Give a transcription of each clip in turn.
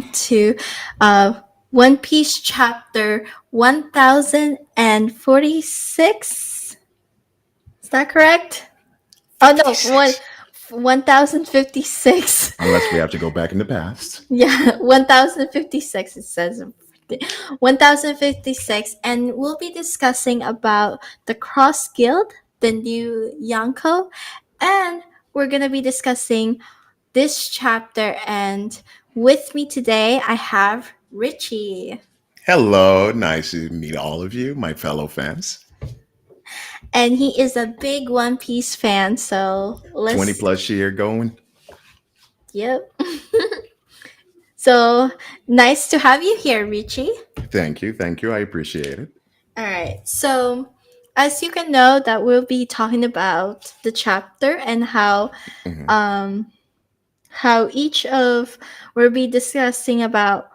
to One Piece chapter 1046. Is that correct? Oh no, 56. 1056. Unless we have to go back in the past. Yeah, 1056 it says. 1056, and we'll be discussing about the Cross Guild, the new Yanko, and we're going to be discussing this chapter. And with me today I have Richie, Hello, nice to meet all of you, my fellow fans. and he is a big One Piece fan, so 20 let's plus year going. yep. So nice to have you here, Richie. Thank you. I appreciate it. All right. So, as you can know, that we'll be talking about the chapter and Hmm. um how each of we'll be discussing about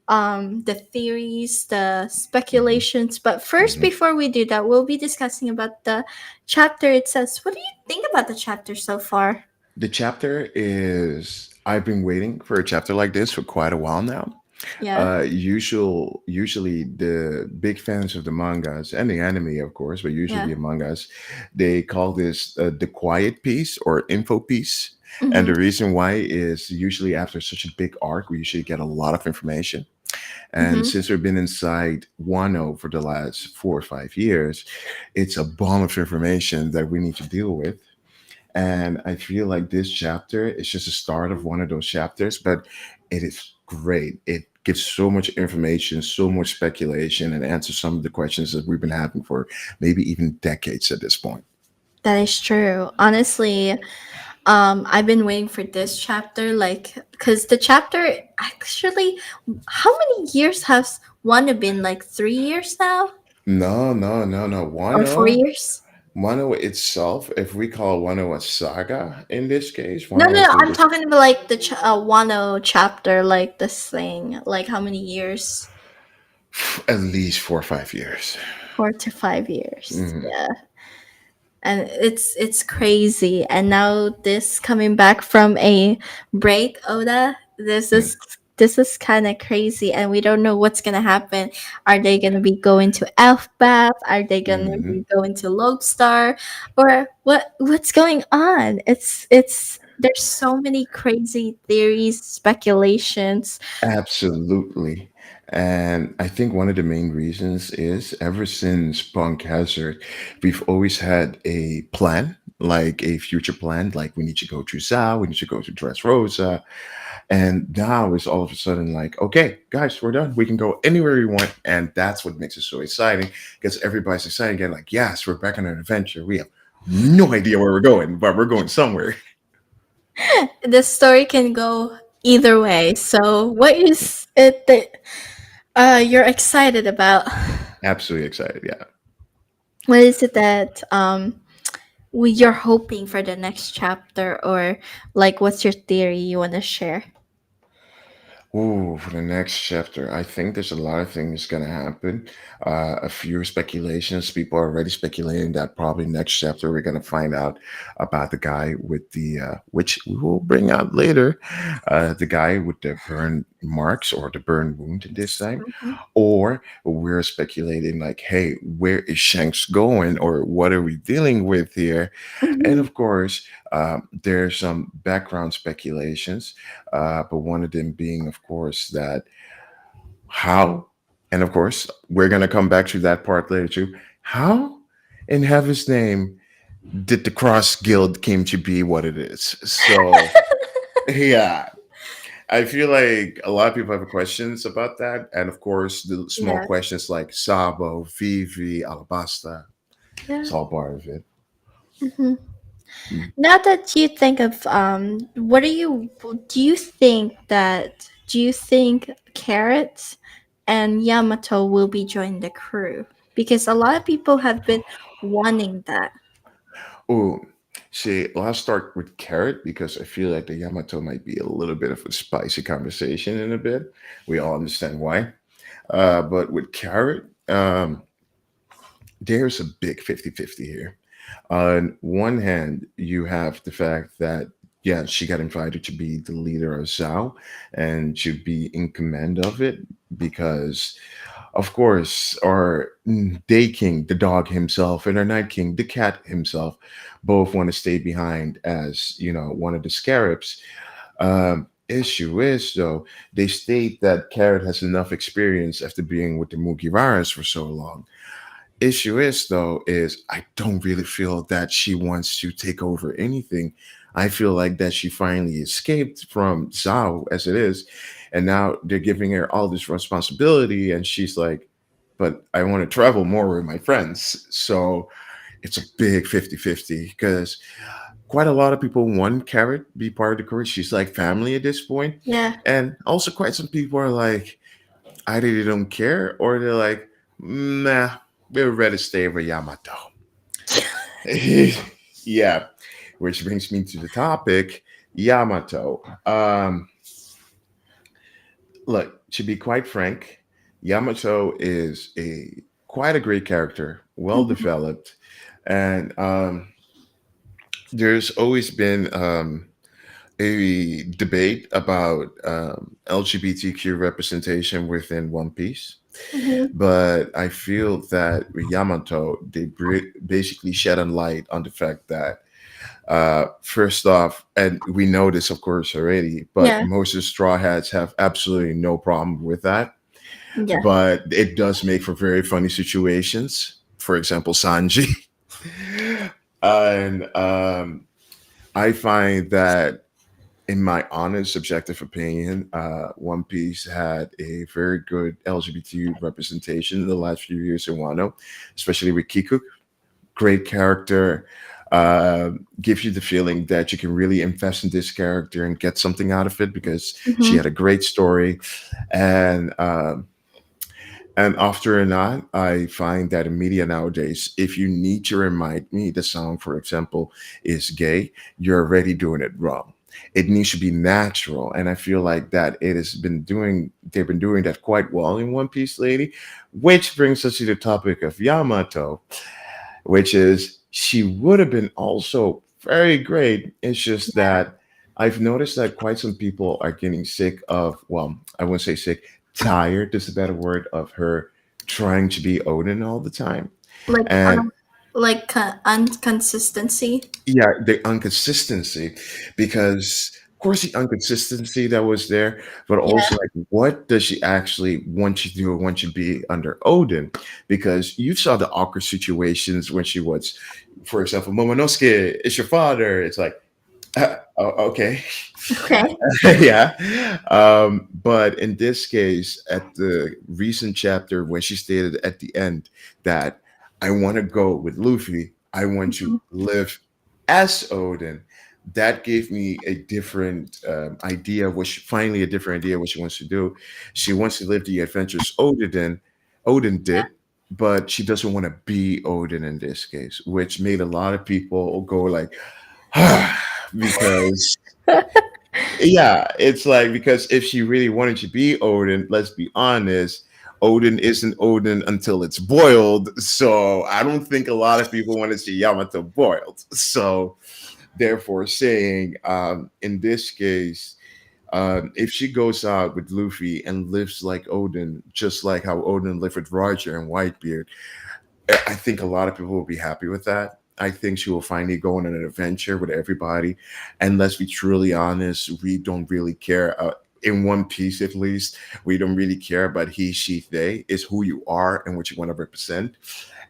the theories, the Hmm. speculations. But first, Hmm. before we do that, we'll be discussing about the chapter itself. What do you think about the chapter so far? The chapter is. I've been waiting for a chapter like this for quite a while now. Yeah. Usually the big fans of the mangas and the anime, of course, but usually Yeah. the mangas, they call this the quiet piece or info piece. And Mm-hmm. the reason why is usually after such a big arc, we usually get a lot of information. And Mm-hmm. since we've been inside Wano for the last 4 or 5 years, it's a bomb of information that we need to deal with. And I feel like this chapter is just the start of one of those chapters, but it is great. It gives so much information, so much speculation, and answers some of the questions that we've been having for maybe even decades at this point. That is true. Honestly, I've been waiting for this chapter, like, because the chapter actually, how many years has Wanda been? Like 3 years now, No, no, no, no. or four Wano, years? Wano itself, if we call Wano a saga in this case, No, Wano no, has no. been I'm this talking about like the Wano chapter, like this thing. Like how many years? at least 4 or 5 years. 4 to 5 years. Mhm. Yeah, and it's crazy. And now this coming back from a break, Oda. This is kind of crazy, and we don't know what's gonna happen. Are they gonna be going to Elfbath? Are they gonna Mhm. be going to Lodestar, or what's going on? It's there's so many crazy theories, speculations. Absolutely. And I think one of the main reasons is ever since Punk Hazard, we've always had a plan, like a future plan, like we need to go to Zao, we need to go to Dressrosa. And now it's all of a sudden like, okay, guys, we're done. We can go anywhere we want. And that's what makes it so exciting because everybody's excited again, like, yes, we're back on an adventure. We have no idea where we're going, but we're going somewhere. The story can go either way. So, what is it that you're excited about? Absolutely excited. Yeah. What is it that you're hoping for the next chapter, or like what's your theory you want to share? Ooh, for the next chapter, I think there's a lot of things gonna happen. A few speculations. People are already speculating that probably next chapter we're gonna find out about the guy with the which we will bring out later, the guy with the burn marks or the burn wound this time, Mhm. or we're speculating like, hey, where is Shanks going, or what are we dealing with here? And Mhm. of course, there's some background speculations, but one of them being, of course, that how, and of course, we're going to come back to that part later too. How in heaven's name did the Cross Guild came to be what it is? So, yeah, I feel like a lot of people have questions about that. And of course, the small Yeah. questions like Sabo, Vivi, Alabasta, Yeah. it's all part of it. Hmm. Mm. Now that you think of what do you think that do you think Carrot and Yamato will be joining the crew? Because a lot of people have been wanting that. Oh, see, let's start with Carrot because I feel like the Yamato might be a little bit of a spicy conversation in a bit. We all understand why. But with Carrot, there's a big 50-50 here. On one hand, you have the fact that yeah, she got invited to be the leader of Zhao and to be in command of it because, of course, our Day King, the dog himself, and our Night King, the cat himself, both want to stay behind as, one of the scarabs. Issue is, though, they state that Carrot has enough experience after being with the Mugiwaras for so long. Issue is, though, is I don't really feel that she wants to take over anything. I feel like that she finally escaped from Zhao as it is, and now they're giving her all this responsibility, and she's like, but I want to travel more with my friends. So it's a big 50-50 because quite a lot of people want Carrot be part of the crew. She's like family at this point. Yeah. And also quite some people are like, either they don't care or they're like, nah, we're ready to stay with Yamato. Yeah, which brings me to the topic, Yamato. Look, to be quite frank, Yamato is a quite a great character, well Mhm. developed, and there's always been a debate about LGBTQ representation within One Piece. Mhm. But I feel that with Yamato, they basically shed a light on the fact that, first off, and we know this, of course, already, but Yeah. most of the Straw Hats have absolutely no problem with that. Yeah. But it does make for very funny situations. For example, Sanji. And I find that, in my honest, subjective opinion, One Piece had a very good LGBT representation in the last few years in Wano, especially with Kiku. Great character. Gives you the feeling that you can really invest in this character and get something out of it because she Mhm. had a great story. And after or not, I find that in media nowadays, if you need to remind me the song, for example, is gay, you're already doing it wrong. It needs to be natural. And I feel like that they've been doing that quite well in One Piece Lady, which brings us to the topic of Yamato, which is she would have been also very great. It's just that I've noticed that quite some people are getting sick of, well, I wouldn't say sick, tired is a better word, of her trying to be Odin all the time. Like And inconsistency. yeah, the inconsistency, because of course the inconsistency that was there, but Yeah. also like what does she actually want you to do or want you to be under Odin? Because you saw the awkward situations when she was, for example, Momonosuke, it's your father. It's like, okay. Okay. Yeah. But in this case, at the recent chapter, when she stated at the end that I want to go with Luffy, I want to Mhm. live as Odin, that gave me a different idea, which finally a different idea what she wants to do. She wants to live the adventures Odin did, but she doesn't want to be Odin in this case, which made a lot of people go like, because yeah, it's like because if she really wanted to be Odin, let's be honest, Odin isn't Odin until it's boiled. So I don't think a lot of people want to see Yamato boiled. So therefore, saying in this case, if she goes out with Luffy and lives like Odin, just like how Odin lived with Roger and Whitebeard, I think a lot of people will be happy with that. I think she will finally go on an adventure with everybody. And let's be truly honest, we don't really care. In One Piece, at least, we don't really care about he, she, they. It's who you are and what you want to represent.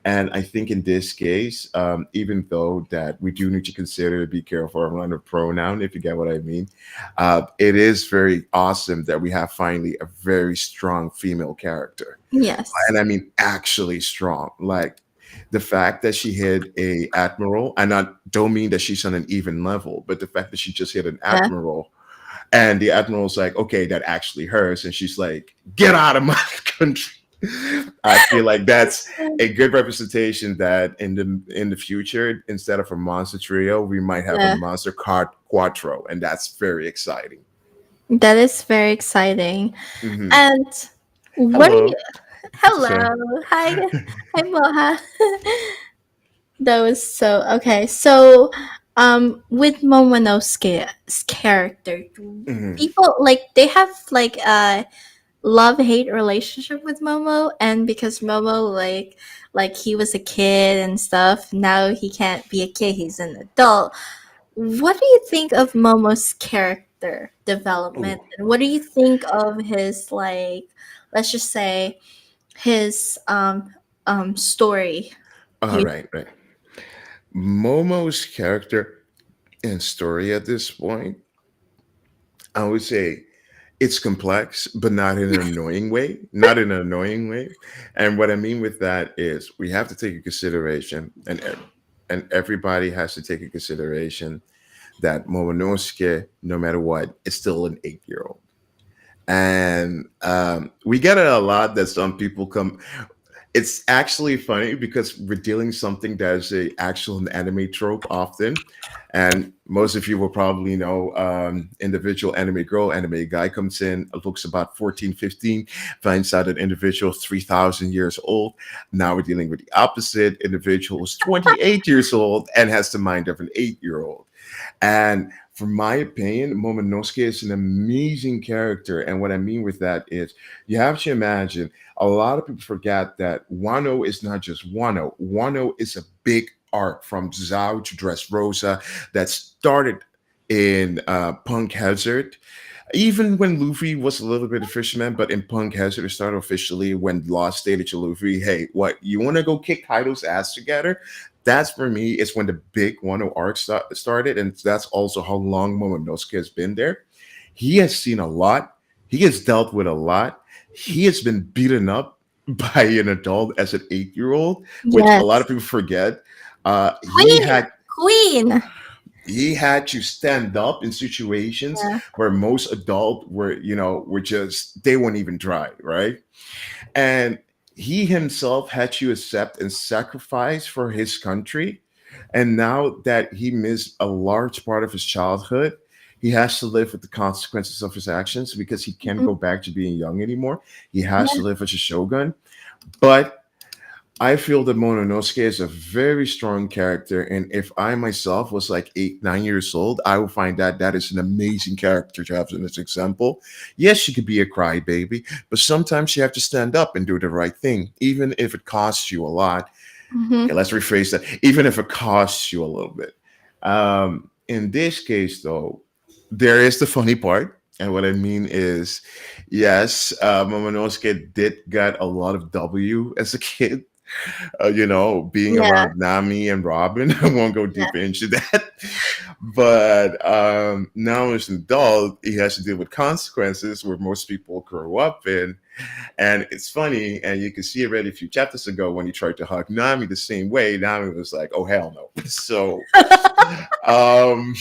And I think in this case, even though that we do need to consider to be careful around the pronoun, if you get what I mean, it is very awesome that we have finally a very strong female character, Yes. and I mean actually strong. Like the fact that she hit a admiral, and I don't mean that she's on an even level, but the fact that she just hit an Yeah. admiral, and the admiral's like, okay, that actually hurts, and she's like, get out of my country. I feel like that's a good representation that in the future, instead of a monster trio, we might have a Yeah. monster card quattro, and that's very exciting. That is very exciting. Hmm. And what are Hello, you? what to say? Hello. Hi. Hi, Moha. That was so okay. So With Momonosuke's character, Mhm. people like they have like a love hate relationship with Momo, and because Momo like he was a kid and stuff, now he can't be a kid, he's an adult. What do you think of Momo's character development? Ooh. And what do you think of his like, let's just say his story? All You right, right. Momo's character and story at this point, I would say it's complex, but not in an annoying way. Not in an annoying way. And what I mean with that is we have to take into consideration, and everybody has to take into consideration that Momonosuke, no matter what, is still an 8-year old. And we get it a lot that some people come. It's actually funny because we're dealing something that is a actual anime trope often, and most of you will probably know individual anime girl, anime guy comes in, looks about 14, 15, finds out an individual 3,000 years old. Now we're dealing with the opposite individual who's 28 years old and has the mind of an 8-year old. And from my opinion, Momonosuke is an amazing character. And what I mean with that is you have to imagine a lot of people forget that Wano is not just Wano. Wano is a big arc from Zao to Dressrosa that started in Punk Hazard. Even when Luffy was a little bit of fisherman, but in Punk Hazard, it started officially when Law stated to Luffy, hey, what, you want to go kick Kaido's ass together? That's for me, it's when the big Wano arc started, and that's also how long Momonosuke has been there. He has seen a lot, he has dealt with a lot, he has been beaten up by an adult as an 8-year old, which a lot yes, of people forget. Queen, Queen. He had to stand up in situations Yeah. where most adult were, were just they won't even try, right? And he himself had to accept and sacrifice for his country. And now that he missed a large part of his childhood, he has to live with the consequences of his actions because he can't Mhm. go back to being young anymore. He has to Yeah. live as a shogun. But I feel that Mononosuke is a very strong character, and if I myself was like 8, 9 years old, I would find that that is an amazing character to have in this example. Yes, she could be a crybaby, but sometimes you have to stand up and do the right thing, even if it costs you a lot. Okay, Mhm. let's rephrase that. Even if it costs you a little bit. In this case, though, there is the funny part. And what I mean is, yes, Momonosuke did get a lot of W as a kid, being Yeah. around Nami and Robin. I won't go Yeah. deep into that. But now as an adult, he has to deal with consequences where most people grow up in. And it's funny, and you can see already a few chapters ago when he tried to hug Nami the same way, Nami was like, oh, hell no. So um,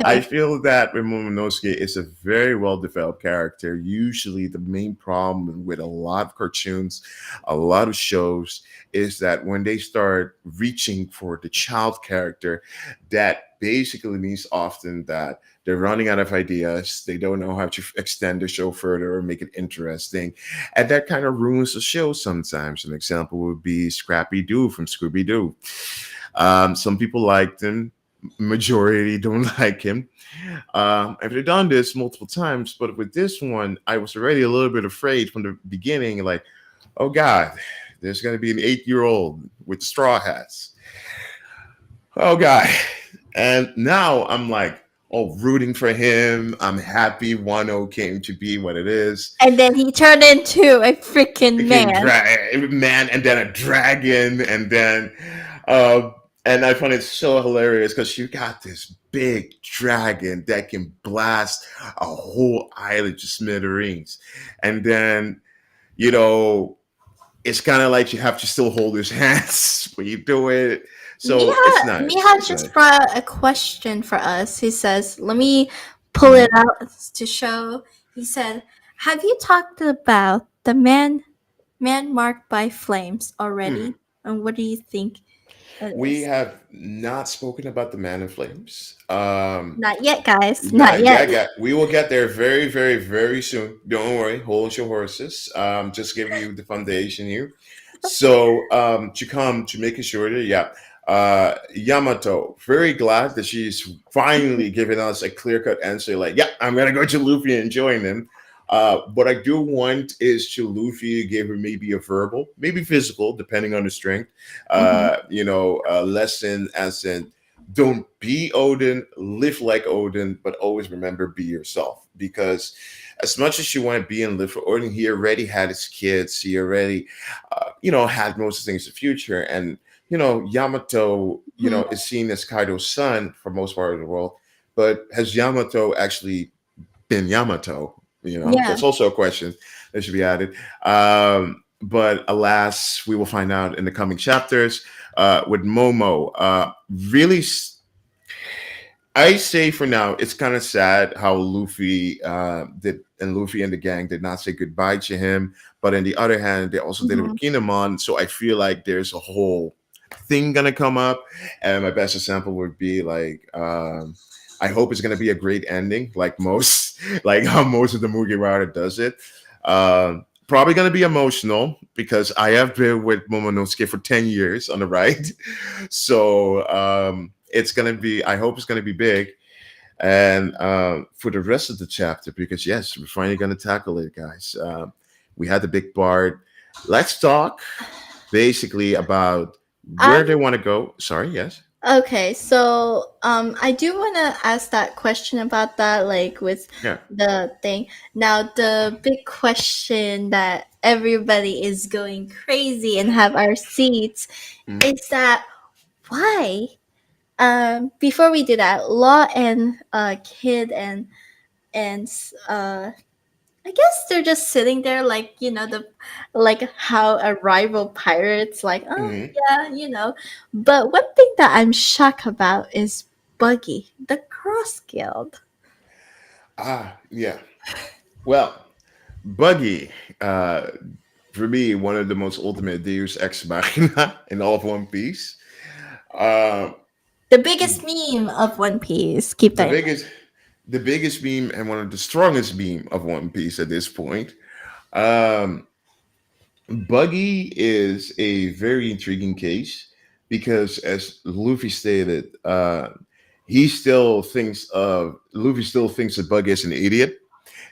I Okay. feel that Momonosuke is a very well developed character. Usually, the main problem with a lot of cartoons, a lot of shows, is that when they start reaching for the child character, that basically means often that they're running out of ideas. They don't know how to extend the show further or make it interesting. And that kind of ruins the show sometimes. An example would be Scrappy Doo from Scooby Doo. Some people liked him, majority don't like him. I've done this multiple times, but with this one, I was already a little bit afraid from the beginning. Like, oh God, there's going to be an 8-year-old with straw hats. Oh God, and now I'm like, oh, rooting for him. I'm happy Wano came to be what it is. And then he turned into a freaking Became man. man, and then a dragon, and then uh and I find it so hilarious because you got this big dragon that can blast a whole island to smithereens, and then you know it's kind of like you have to still hold his hands when you do it, so it's nice, Miha it's just nice. brought a question for us. He says, let me pull it Mhm. out to show. He said, have you talked about the man marked by flames Mhm. already? And what do you think it We is? have not spoken about the Man in Flames. Not yet, guys. Not Not yet. yet, yet. We will get there very, very, very soon. Don't worry. Hold your horses. Just giving you the foundation here. So to come to making sure that, yeah. Yamato, very glad that she's finally giving us a clear cut answer. Like, yeah, I'm gonna go to Luffy and join him. What I do want is to Luffy give her maybe a verbal, maybe physical, depending on the strength. Mhm. A lesson as in don't be Odin, live like Odin, but always remember be yourself. Because as much as you want to be and live for Odin, he already had his kids. He already, had most of the things in the future. And Yamato, Mhm. is seen as Kaido's son for most part of the world. But has Yamato actually been Yamato? Yeah. That's also a question that should be added. But alas, we will find out in the coming chapters. With Momo, really, I say for now, it's kind of sad how Luffy and the gang did not say goodbye to him. But on the other hand, they also did it with Mhm. Kinemon, so I feel like there's a whole thing gonna come up. And my best example would be like, I hope it's gonna be a great ending, like most, like how most of the Mugiwara does it. Probably gonna be emotional because I have been with Momonosuke for 10 years on the ride. So it's gonna be. I hope it's gonna be big. And for the rest of the chapter, because yes, we're finally gonna tackle it, guys. We had the big part. Let's talk basically about where they I'm want to go. Sorry, yes, okay. So, I do want to ask that question about that, like with yeah. the thing. Now, the big question that everybody is going crazy and have our seats Mhm. is that why? Before we do that, Law and Kid and I guess they're just sitting there like, like how a rival pirates like, oh Mhm. yeah, But one thing that I'm shocked about is Buggy, the Cross Guild. Yeah. Well, Buggy, uh, for me, one of the most ultimate Deus Ex Machina in all of One Piece. Uh, The biggest meme of One Piece. Keep the that in mind. biggest, the biggest meme and one of the strongest meme of One Piece at this point. Um, Buggy is a very intriguing case because, as Luffy stated, Luffy still thinks that Buggy is an idiot.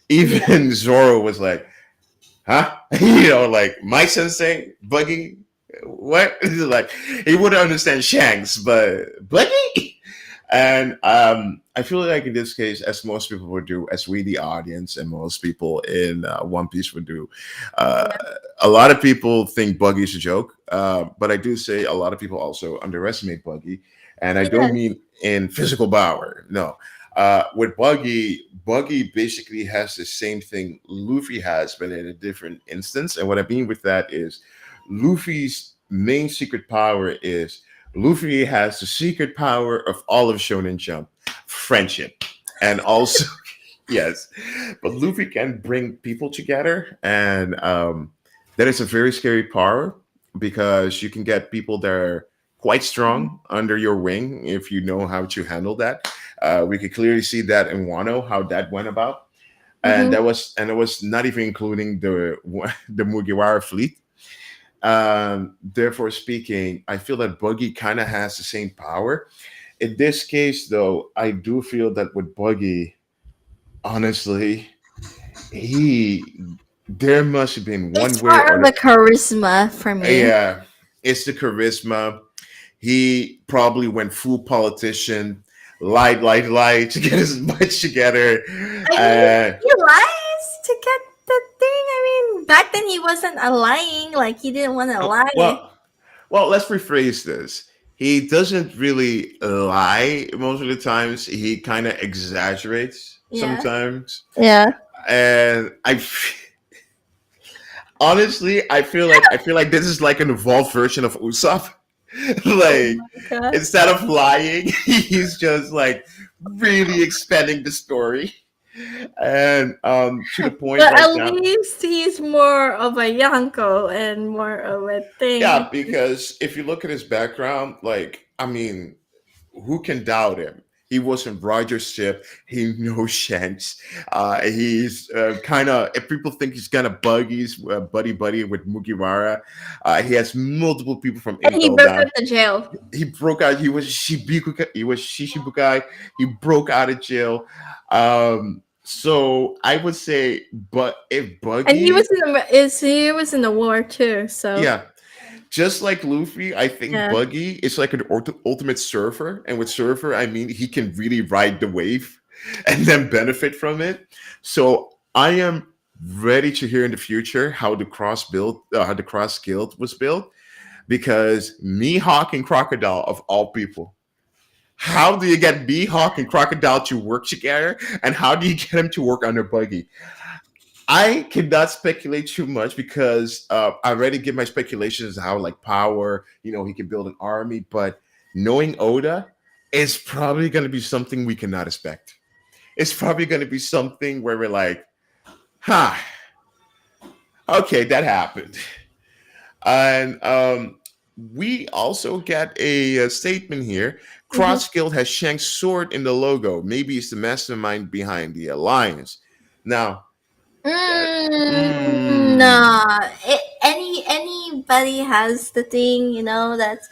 Yeah. Even Zoro was like, huh? Like my sensei, Buggy, what? Like he wouldn't understand Shanks, but Buggy. And I feel like in this case, as most people would do, as we the audience and most people in One Piece would do, uh, Yeah. a lot of people think Buggy's a joke, but I do say a lot of people also underestimate Buggy, and I don't Yes. mean in physical power. No, with Buggy basically has the same thing Luffy has, but in a different instance. And what I mean with that is, Luffy's main secret power is Luffy has the secret power of all of Shonen Jump, friendship, and also yes, but Luffy can bring people together, and that is a very scary power because you can get people that are quite strong under your wing if you know how to handle that. We could clearly see that in Wano how that went about, and Mm-hmm. it was not even including the the Mugiwara fleet. Therefore speaking, I feel that Buggy kind of has the same power. In this case, though, I do feel that with Buggy, honestly, he there must have been one It's way more or of the charisma for me. yeah, it's the charisma. He probably went full politician, lied to get his much together. I mean, Uh, he lies to get the thing. I mean, back then he wasn't a lying. Like he didn't want to oh, lie. well, let's rephrase this. He doesn't really lie most of the times. He kind of exaggerates Yeah. sometimes, Yeah. and honestly, I feel like this is like an evolved version of Usopp. Oh Like my god. instead of lying, he's just like really expanding the story, and to the point But right at now. least he's more of a Yanko and more of a thing. Yeah, because if you look at his background, like I mean, who can doubt him? He was in Roger's ship. He knows Shanks. He's kind of, if people think he's kind of buggies, buddy buddy with Mugiwara, he has multiple people from And he Impel broke up Down. the jail. He broke out. He was Shishibukai. He broke out of jail. So I would say, but if And he was Buggy, in the war too. So yeah, just like Luffy, I think yeah, Buggy is like an ultimate surfer, and with surfer, I mean he can really ride the wave and then benefit from it. So I am ready to hear in the future how the cross guild was built, because Mihawk and Crocodile of all people. How do you get Mihawk and Crocodile to work together, and how do you get them to work under Buggy? I cannot speculate too much because I already give my speculations how like power, he can build an army, but knowing Oda is probably going to be something we cannot expect. It's probably going to be something where we're like, huh, okay, that happened. And we also get a statement here. hmm Cross Guild has Shank's sword in the logo. Maybe it's the mastermind behind the alliance. Now, that, no. Anybody has the thing, that's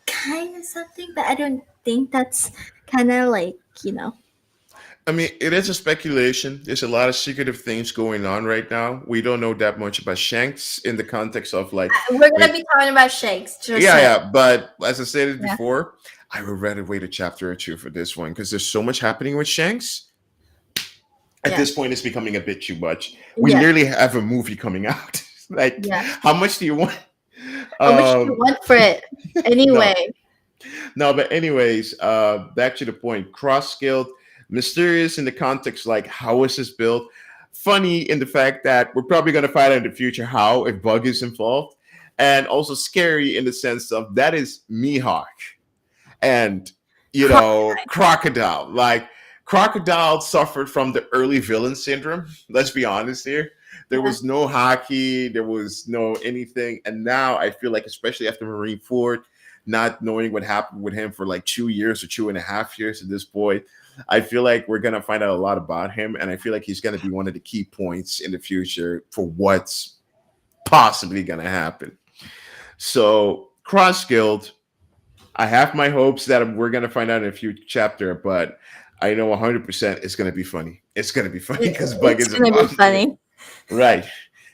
kind of something, but I don't think that's kind of like I mean, it is a speculation. There's a lot of secretive things going on right now. We don't know that much about Shanks in the context of like, we're when, gonna be talking about shakes. Just yeah, saying. yeah. But as I said it Yeah, before, I would rather wait a chapter or two for this one because there's so much happening with Shanks. At yeah, this point, it's becoming a bit too much. We yeah, nearly have a movie coming out. Like, yeah. how much do you want? How much do you Um, want for it? no, Anyway, no. But anyways, back to the point. Cross skilled, mysterious in the context. Like, how is this built? Funny in the fact that we're probably going to find out in the future how if Bug is involved, and also scary in the sense of that is Mihawk and Cro- Crocodile. Like Crocodile suffered from the early villain syndrome. Let's be honest here. There yeah, was no hockey, there was no anything, and now I feel like, especially after Marineford, not knowing what happened with him for like 2 years or 2.5 years at this point, I feel like we're gonna find out a lot about him, and I feel like he's gonna be one of the key points in the future for what's possibly gonna happen. So Cross Guild, I have my hopes that we're gonna find out in a future chapter, but I know 100% it's gonna be funny. It's gonna be funny because Bug it's is gonna be involved in it, funny. right?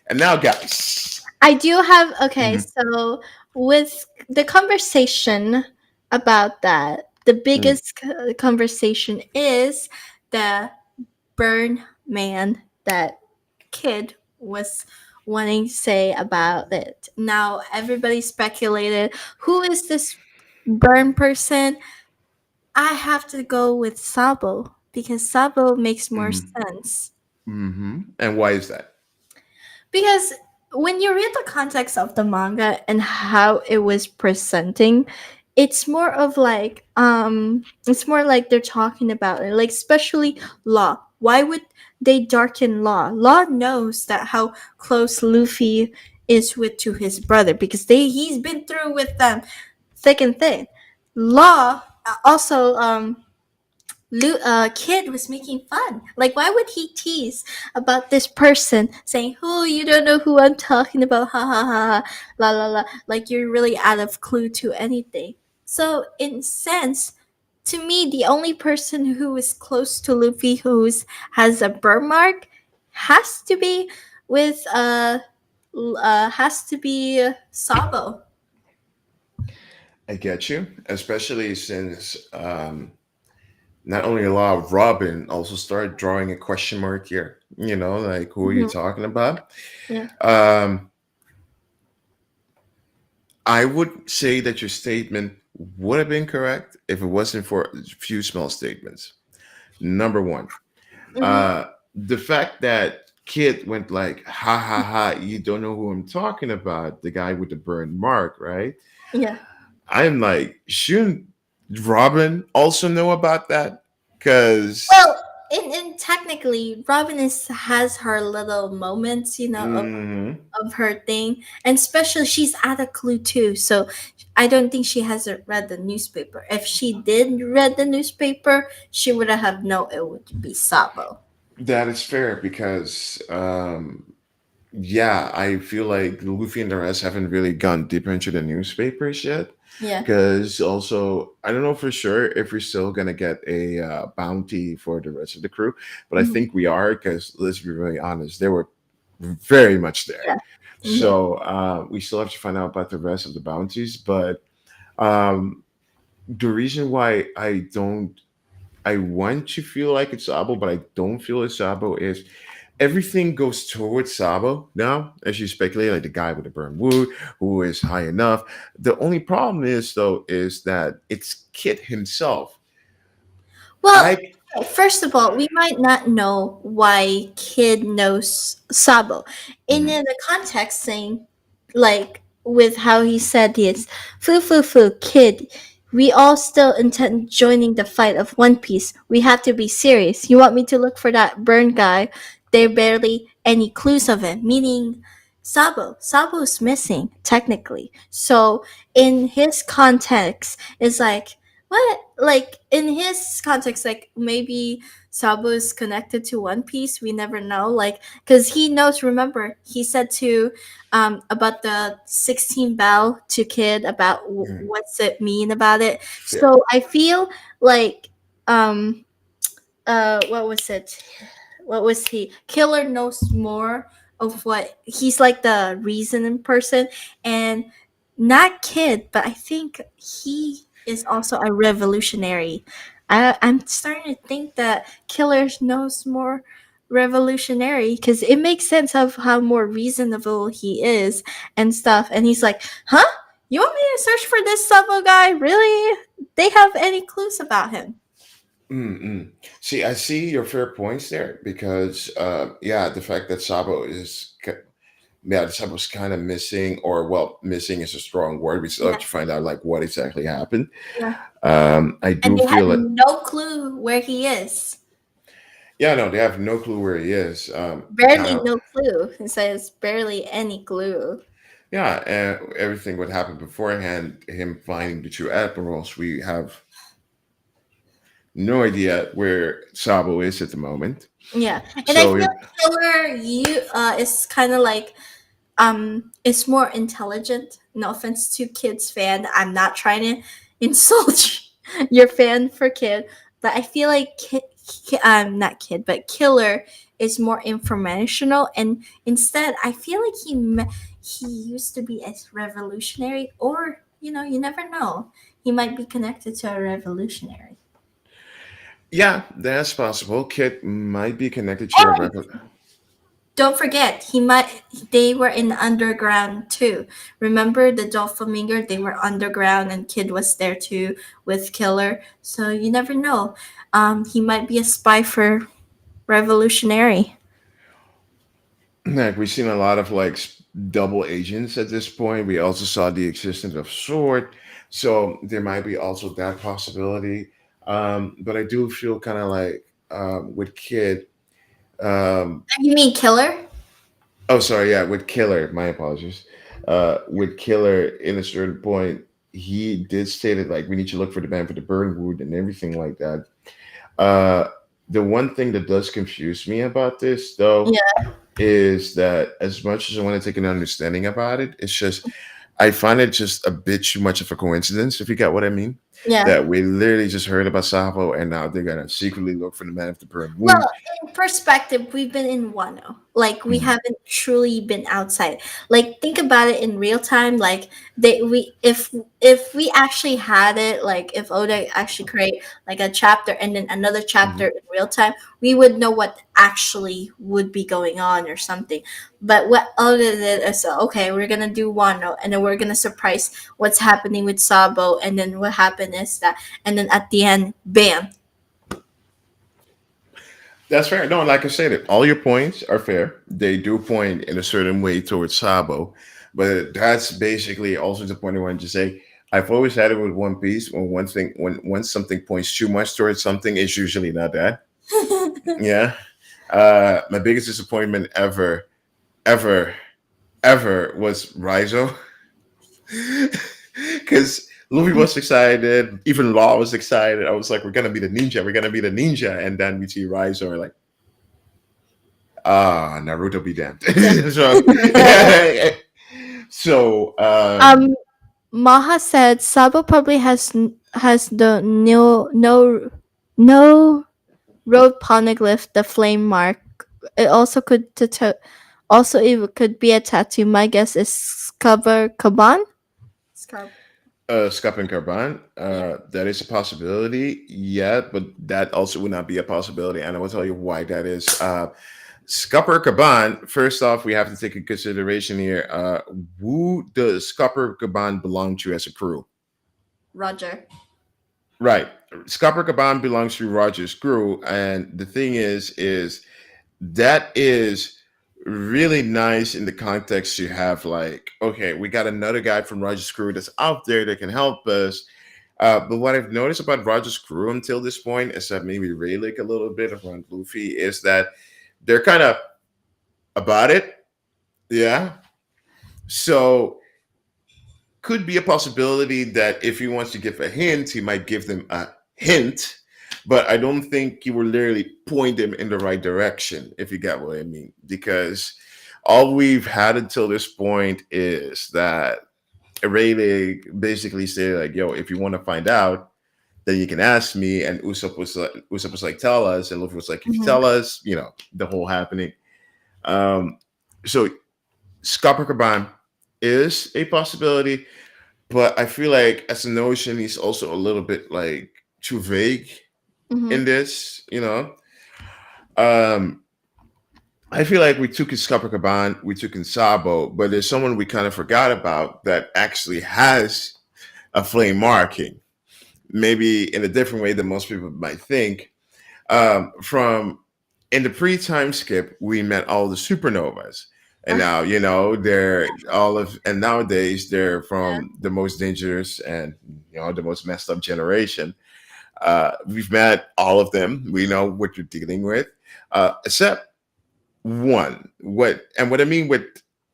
And now, guys, I do have okay. Mhm, So with the conversation about that, the mhm, biggest conversation is the burn man that kid was wanting to say about it. Now everybody speculated who is this burn person. I have to go with Sabo because Sabo makes more mhm, sense. and why is that? Because when you read the context of the manga and how it was presenting, it's more like they're talking about it, like especially Law. Why would they darken Law? Law knows that how close Luffy is with to his brother because he's been through with them thick and thin. Law also Kid was making fun. Like, why would he tease about this person saying, "Oh, you don't know who I'm talking about?" Ha ha ha, la la la. Like you're really out of clue to anything. So, in sense, to me, the only person who is close to Luffy who's has a burn mark has to be with has to be Sabo. I get you, especially since not only a lot of Robin also started drawing a question mark here. Like who are you Mhm. talking about? Yeah. Um, I would say that your statement would have been correct if it wasn't for a few small statements. Number one, hmm uh, the fact that Kid went like, ha ha ha, you don't know who I'm talking about, the guy with the burn mark, right? Yeah. I'm like, shouldn't Robin also know about that? Well, Because. in technically, Robin is has her little moments, Hmm. of her thing, and especially she's at a clue too. So I don't think she hasn't read the newspaper. If she did read the newspaper, she would have known it would be Sabo. That is fair because yeah, I feel like Luffy and the rest haven't really gone deeper into the newspapers yet. Yeah. Because also, I don't know for sure if we're still gonna get a bounty for the rest of the crew, but I Mhm. think we are. Because let's be really honest, they were very much there. Yeah. Yeah. So we still have to find out about the rest of the bounties. But um, the reason why I want to feel like it's Sabo, but I don't feel it's Sabo is everything goes towards Sabo now, as you speculate, like the guy with the burned wood, who is high enough. The only problem is though, is that it's Kit himself. Well, I first of all, we might not know why Kid knows Sabo. In Mhm. the context saying, like, with how he said this, foo foo foo, Kid, we all still intend joining the fight of One Piece. We have to be serious. You want me to look for that burned guy? There barely any clues of him, meaning Sabo's missing, technically. So, in his context, it's like, what? Like in his context, like maybe Sabo is connected to One Piece. We never know. Like because he knows. Remember, he said to about the 16 bell to Kid about Mhm. what's it mean about it. Fair. So I feel like um what was it? What was he? Killer knows more of what he's like the reasoning person and not Kid, but I think he is also a revolutionary. I'm starting to think that Killer knows more revolutionary because it makes sense of how more reasonable he is and stuff. And he's like, huh? You want me to search for this Sabo guy? Really? They have any clues about him? Mm-mm. See, I see your fair points there because, yeah, the fact that Sabo is, yeah, Sabo's kind of missing, or well, missing is a strong word. We still have Yeah, to find out like what exactly happened. yeah. I And do they had feel it. no clue where he is. Yeah, no, they have no clue where he is. Kind Barely of, no clue. It says barely any clue. yeah, and everything what happened beforehand, him finding the two admirals, we have no idea where Sabo is at the moment. Yeah, and I So feel it, Killer you is kind of like is more intelligent. No offense to Kid's fan, I'm not trying to insult your fan for Kid, but I feel like not Kid, but Killer is more informational, and instead I feel like he used to be a revolutionary, or you never know, he might be connected to a revolutionary. yeah, that's possible. Kit might be connected to a rebel. Don't forget, he might. They were in underground too. Remember the Doflamingo? They were underground, and Kid was there too with Killer. So you never know. He might be a spy for Revolutionary. Like we've seen a lot of like double agents at this point. We also saw the existence of Sword, so there might be also that possibility. But I do feel kind of like with Kid. Um, You mean Killer? oh, sorry, yeah, with Killer. My apologies. With Killer, in a certain point, he did state it like we need to look for the man for the burn wound and everything like that. Uh, the one thing that does confuse me about this, though, Yeah, is that as much as I want to take an understanding about it, it's just I find it just a bit too much of a coincidence, if you get what I mean. yeah. That we literally just heard about Sabo and now they're gonna secretly look for the man of the burn wound. Well, in perspective, we've been in Wano. Like we Mhm. haven't truly been outside. Like think about it in real time. Like they we if we actually had it, like if Oda actually create like a chapter and then another chapter Mhm. in real time, we would know what actually would be going on or something. But what Oda did is okay, we're gonna do Wano and then we're gonna surprise what's happening with Sabo and then what happened is that and then at the end, bam. That's fair. No, like I said, all your points are fair. They do point in a certain way towards Sabo, but that's basically also the point I wanted to say. I've always had it with One Piece when one thing when once something points too much towards something, it's usually not that. Yeah. My biggest disappointment ever, ever was Raizo. Because Luffy was excited, even Law was excited. I was like, we're gonna be the ninja, we're gonna be the ninja, and then we see Raizo, and we're like, ah, Naruto be damned. Yeah. So, so um, Maha said Sabo probably has the no road poneglyph, the flame mark. It also also it could be a tattoo. My guess is Scover Kaban. Scar. Scap and Carbon, Yeah. that is a possibility, yeah, but that also would not be a possibility, and I will tell you why that is. Scupper Caban, first off, we have to take in consideration here who does Scupper Caban belong to as a crew? Roger. Right. Scupper Caban belongs to Roger's crew, and the thing is that is really nice in the context you have like, okay, we got another guy from Roger's crew that's out there that can help us. But what I've noticed about Roger's crew until this point is that maybe Rayleigh a little bit around Luffy is that they're kind of about it. Yeah. So could be a possibility that if he wants to give a hint, he might give them a hint. But I don't think he will literally point them in the right direction, if you get what I mean. Because all we've had until this point is that Rayleigh basically said, like, yo, if you want to find out, then you can ask me. And Usopp was like, tell us. And Luffy was like, if you Hmm. tell us, the whole happening. Um, so Scott Caban is a possibility, but I feel like as a notion, he's also a little bit like too vague Hmm. in this. Um, I feel like we took in Scott Caban, we took in Sabo, but there's someone we kind of forgot about that actually has a flame marking, maybe in a different way than most people might think. From in the pre-time skip, we met all the supernovas, and now they're all of, and nowadays they're from the most dangerous and the most messed up generation. We've met all of them. We know what you're dealing with, except one. What I mean with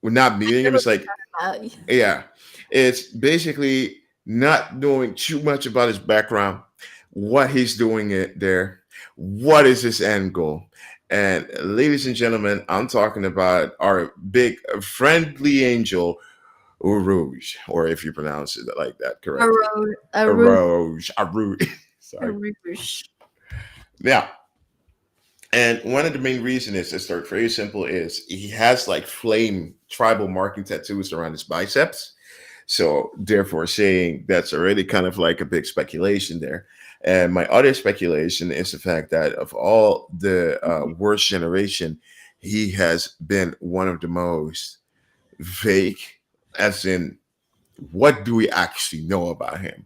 not I meeting know him what is like, you're talking about. yeah, it's basically not knowing too much about his background, what he's doing it there, what is his end goal. And ladies and gentlemen, I'm talking about our big friendly angel, Rouge, or if you pronounce it like that A correctly, road, a root, Rouge, Rouge. a Sorry. rouge. Yeah, and one of the main reasons is to start very simple is he has like flame tribal marking tattoos around his biceps. So therefore saying that's already kind of like a big speculation there. And my other speculation is the fact that of all the worst generation, he has been one of the most vague, as in what do we actually know about him?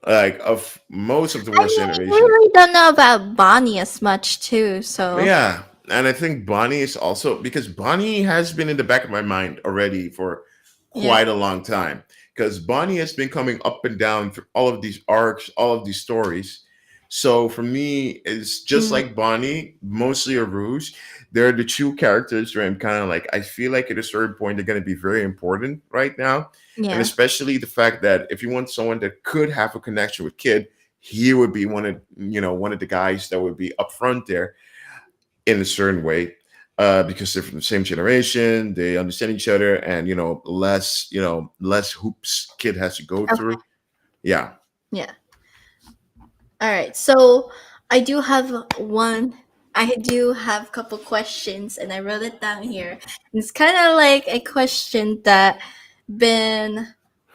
Like of most of the I worst mean, we generation, really don't know about Bonnie as much too. So yeah, and I think Bonnie is also because Bonnie has been in the back of my mind already for yeah. quite a long time. Because Bonnie has been coming up and down through all of these arcs, all of these stories. So for me, it's just Mm, like Bonnie, mostly a ruse. They're the two characters where I'm kind of like, I feel like at a certain point they're going to be very important right now, and yeah. especially the fact that if you want someone that could have a connection with Kid, he would be one of the guys that would be up front there in a certain way, because they're from the same generation, they understand each other, and less hoops Kid has to go Okay. through. Yeah. Yeah. All right. So I do have one. I do have a couple questions, and I wrote it down here. It's kind of like a question that been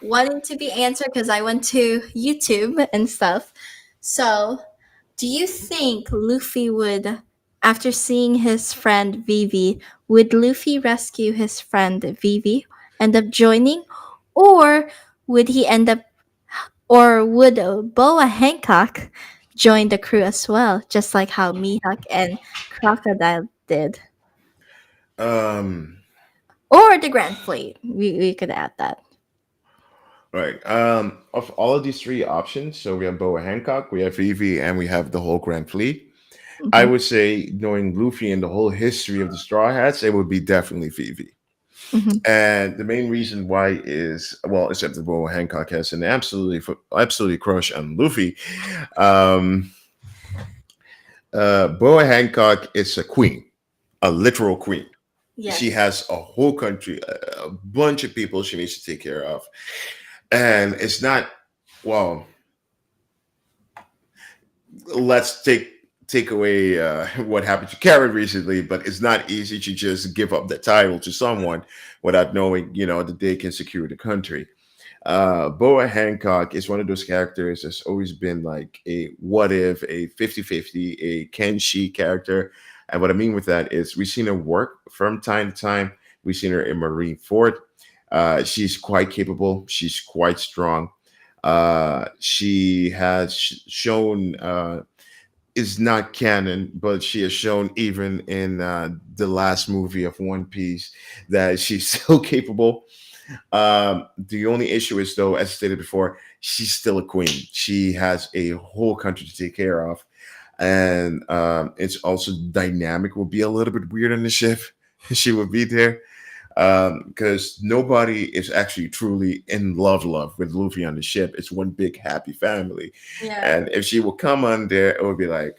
wanting to be answered because I went to YouTube and stuff. So, do you think Luffy would, after seeing his friend Vivi, would Luffy rescue his friend Vivi, end up joining, or would he end up or would Boa Hancock join the crew as well, just like how Mihawk and Crocodile did? um Or the Grand Fleet. We could add that. right. Of all of these three options, so we have Boa Hancock, we have Vivi, and we have the whole Grand Fleet. I Mhm. would say, knowing Luffy and the whole history of the Straw Hats, it would be definitely Vivi. Mhm. And the main reason why is, well, except that Boa Hancock has an absolutely crush on Luffy. Um, Boa Hancock is a queen, a literal queen. She Yes. has a whole country, a bunch of people she needs to take care of, and it's not, well, let's take away what happened to Karen recently, but it's not easy to just give up the title to someone without knowing, that they can secure the country. Boa Hancock is one of those characters that's always been like a what if, a 50-50, a can she character. And what I mean with that is we've seen her work from time to time. We've seen her in Marine Fort. She's quite capable. She's quite strong. She has shown, is not canon, but she has shown even in the last movie of One Piece that she's still capable. The only issue is, though, as stated before, she's still a queen. She has a whole country to take care of, and it's also dynamic. Will be a little bit weird on the ship. She will be there because nobody is actually truly in love with Luffy on the ship. It's one big happy family, Yeah. and if she will come on there, it would be like,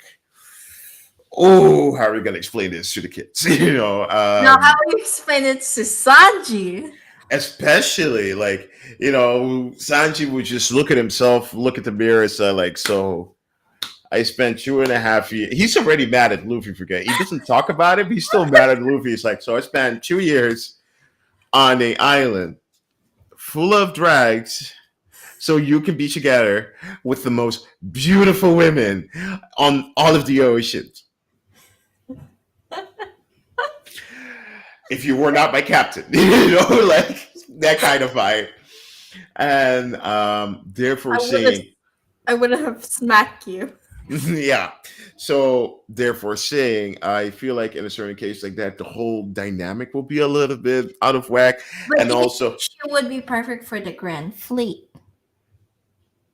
oh, how are we gonna explain this to the kids? Now, how do you explain it to Sanji? Especially like, Sanji would just look at himself, look at the mirror, and say like, so I spent 2.5 years. He's already mad at Luffy. Forget, he doesn't talk about it, but he's still mad at Luffy. It's like, so I spent 2 years on an island full of drags so you can be together with the most beautiful women on all of the oceans. If you were not my captain, like that kind of vibe. And therefore I would have, saying, I would have smacked you. yeah. So therefore saying, I feel like in a certain case like that, the whole dynamic will be a little bit out of whack. But And do you think also, she would be perfect for the Grand Fleet?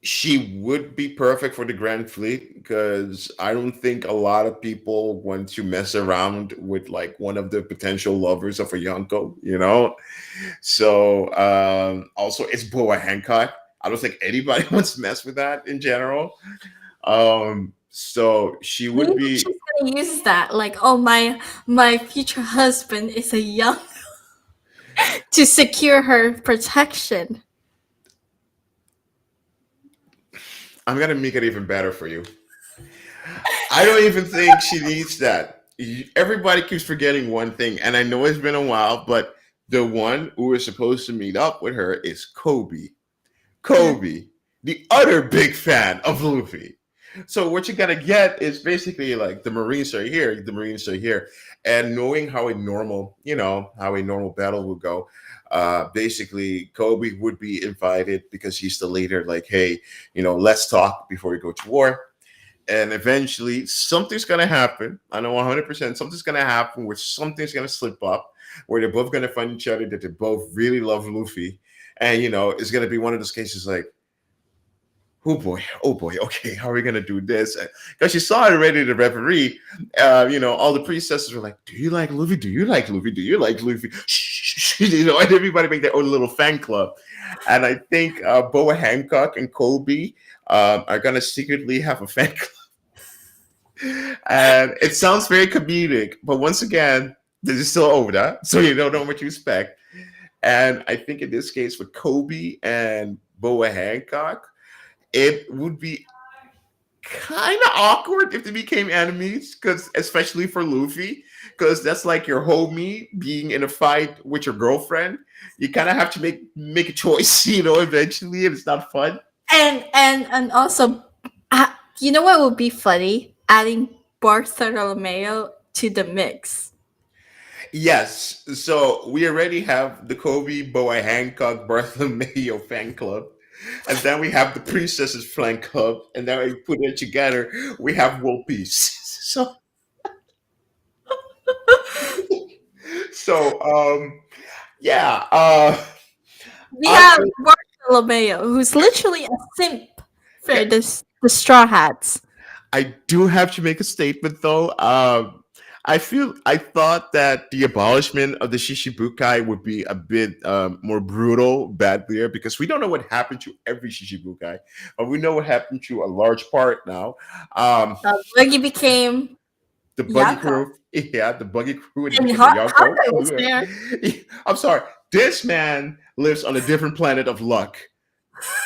she would be perfect for the Grand Fleet because I don't think a lot of people want to mess around with like one of the potential lovers of a Yonko. So also it's Boa Hancock. I don't think anybody wants to mess with that in general. So she Do you would think be. she's gonna use that? Like, oh, my future husband is a young to secure her protection. I'm gonna make it even better for you. I don't even think she needs that. Everybody keeps forgetting one thing, and I know it's been a while, but the one who is supposed to meet up with her is Kobe. Yeah. Kobe, the other big fan of Luffy. So what you gotta get is basically like the Marines are here, the Marines are here, and knowing how a normal, how a normal battle would go. Basically, Kobe would be invited because he's the leader. Like, hey, let's talk before we go to war. And eventually, something's gonna happen. I know 100% something's gonna happen, where something's gonna slip up, where they're both gonna find each other that they both really love Luffy, and it's gonna be one of those cases like, oh boy, okay, how are we gonna do this? Because you saw it already, the referee, all the priestesses were like, do you like Luffy? Do you like Luffy? Do you like Luffy? Shh, and everybody make their own little fan club. And I think Boa Hancock and Kobe are gonna secretly have a fan club. And it sounds very comedic, but once again, this is still Oda, so you don't know what you expect. And I think in this case, with Kobe and Boa Hancock, it would be kind of awkward if they became enemies, because especially for Luffy, because that's like your homie being in a fight with your girlfriend. You kind of have to make a choice, eventually, and it's not fun. And also, you know what would be funny? Adding Bartholomew to the mix. Yes, so we already have the Kobe Boy Hancock Bartholomew fan club, and then we have the Princesses fan club, and then we put it together, we have World Peace. So, so yeah, We have honestly, Bartholomew, who's literally a simp for yeah, the Straw Hats. I do have to make a statement though. I thought that the abolishment of the Shishibukai would be a bit more brutal back there because we don't know what happened to every Shishibukai, but we know what happened to a large part now. Um, Boogie became the buggy Yako, crew, yeah, the buggy crew, and he and became a Yonko. Hawkeye was there. I'm sorry, this man lives on a different planet of luck.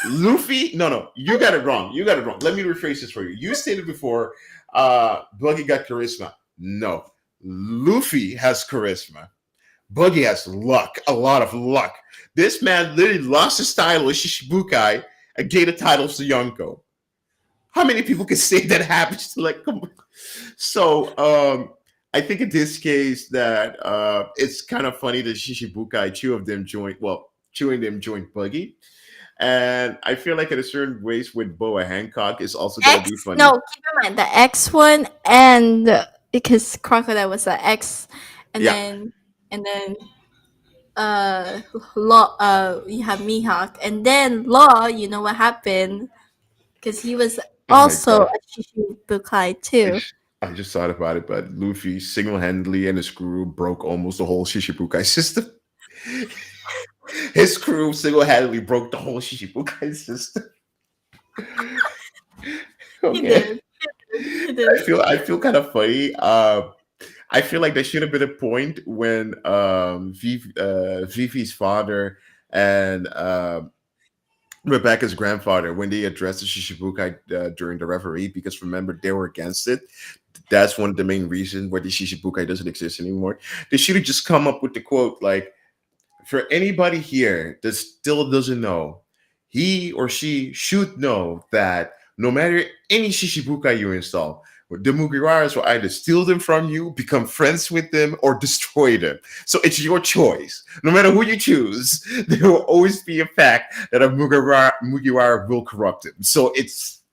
Luffy, no, no, you got it wrong. You got it wrong. Let me rephrase this for you. You stated before, Buggy got charisma. No, Luffy has charisma. Buggy has luck, a lot of luck. This man literally lost his title as Shishibukai and gave the titles to Yonko. How many people can say that happens to like? Come on. So, I think in this case that it's kind of funny that Shishibukai, two of them joined. Well, two of them joined Buggy, and I feel like in a certain ways with Boa Hancock is also gonna be X, funny. no, keep in mind the X one, and because Crocodile was the X, and Yeah. then and then Law, you have Mihawk, and then Law. You know what happened because he was Oh my also god. a Shichibukai I too. just, I just thought about it, but Luffy single-handedly and his crew broke almost the whole Shishibukai system. His crew single-handedly broke the whole Shishibukai system. He Okay. did. He did. I feel kind of funny. I feel like there should have been a point when Vivi's father and Rebecca's grandfather when they addressed the Shishibukai during the referee because remember they were against it. That's one of the main reasons why the Shishibukai doesn't exist anymore. They should have just come up with the quote like, for anybody here that still doesn't know, he or she should know that no matter any Shishibukai you install, the Mugiwaras will either steal them from you, become friends with them, or destroy them. So it's your choice. No matter who you choose, there will always be a fact that a Mugiwara will corrupt him. So it's,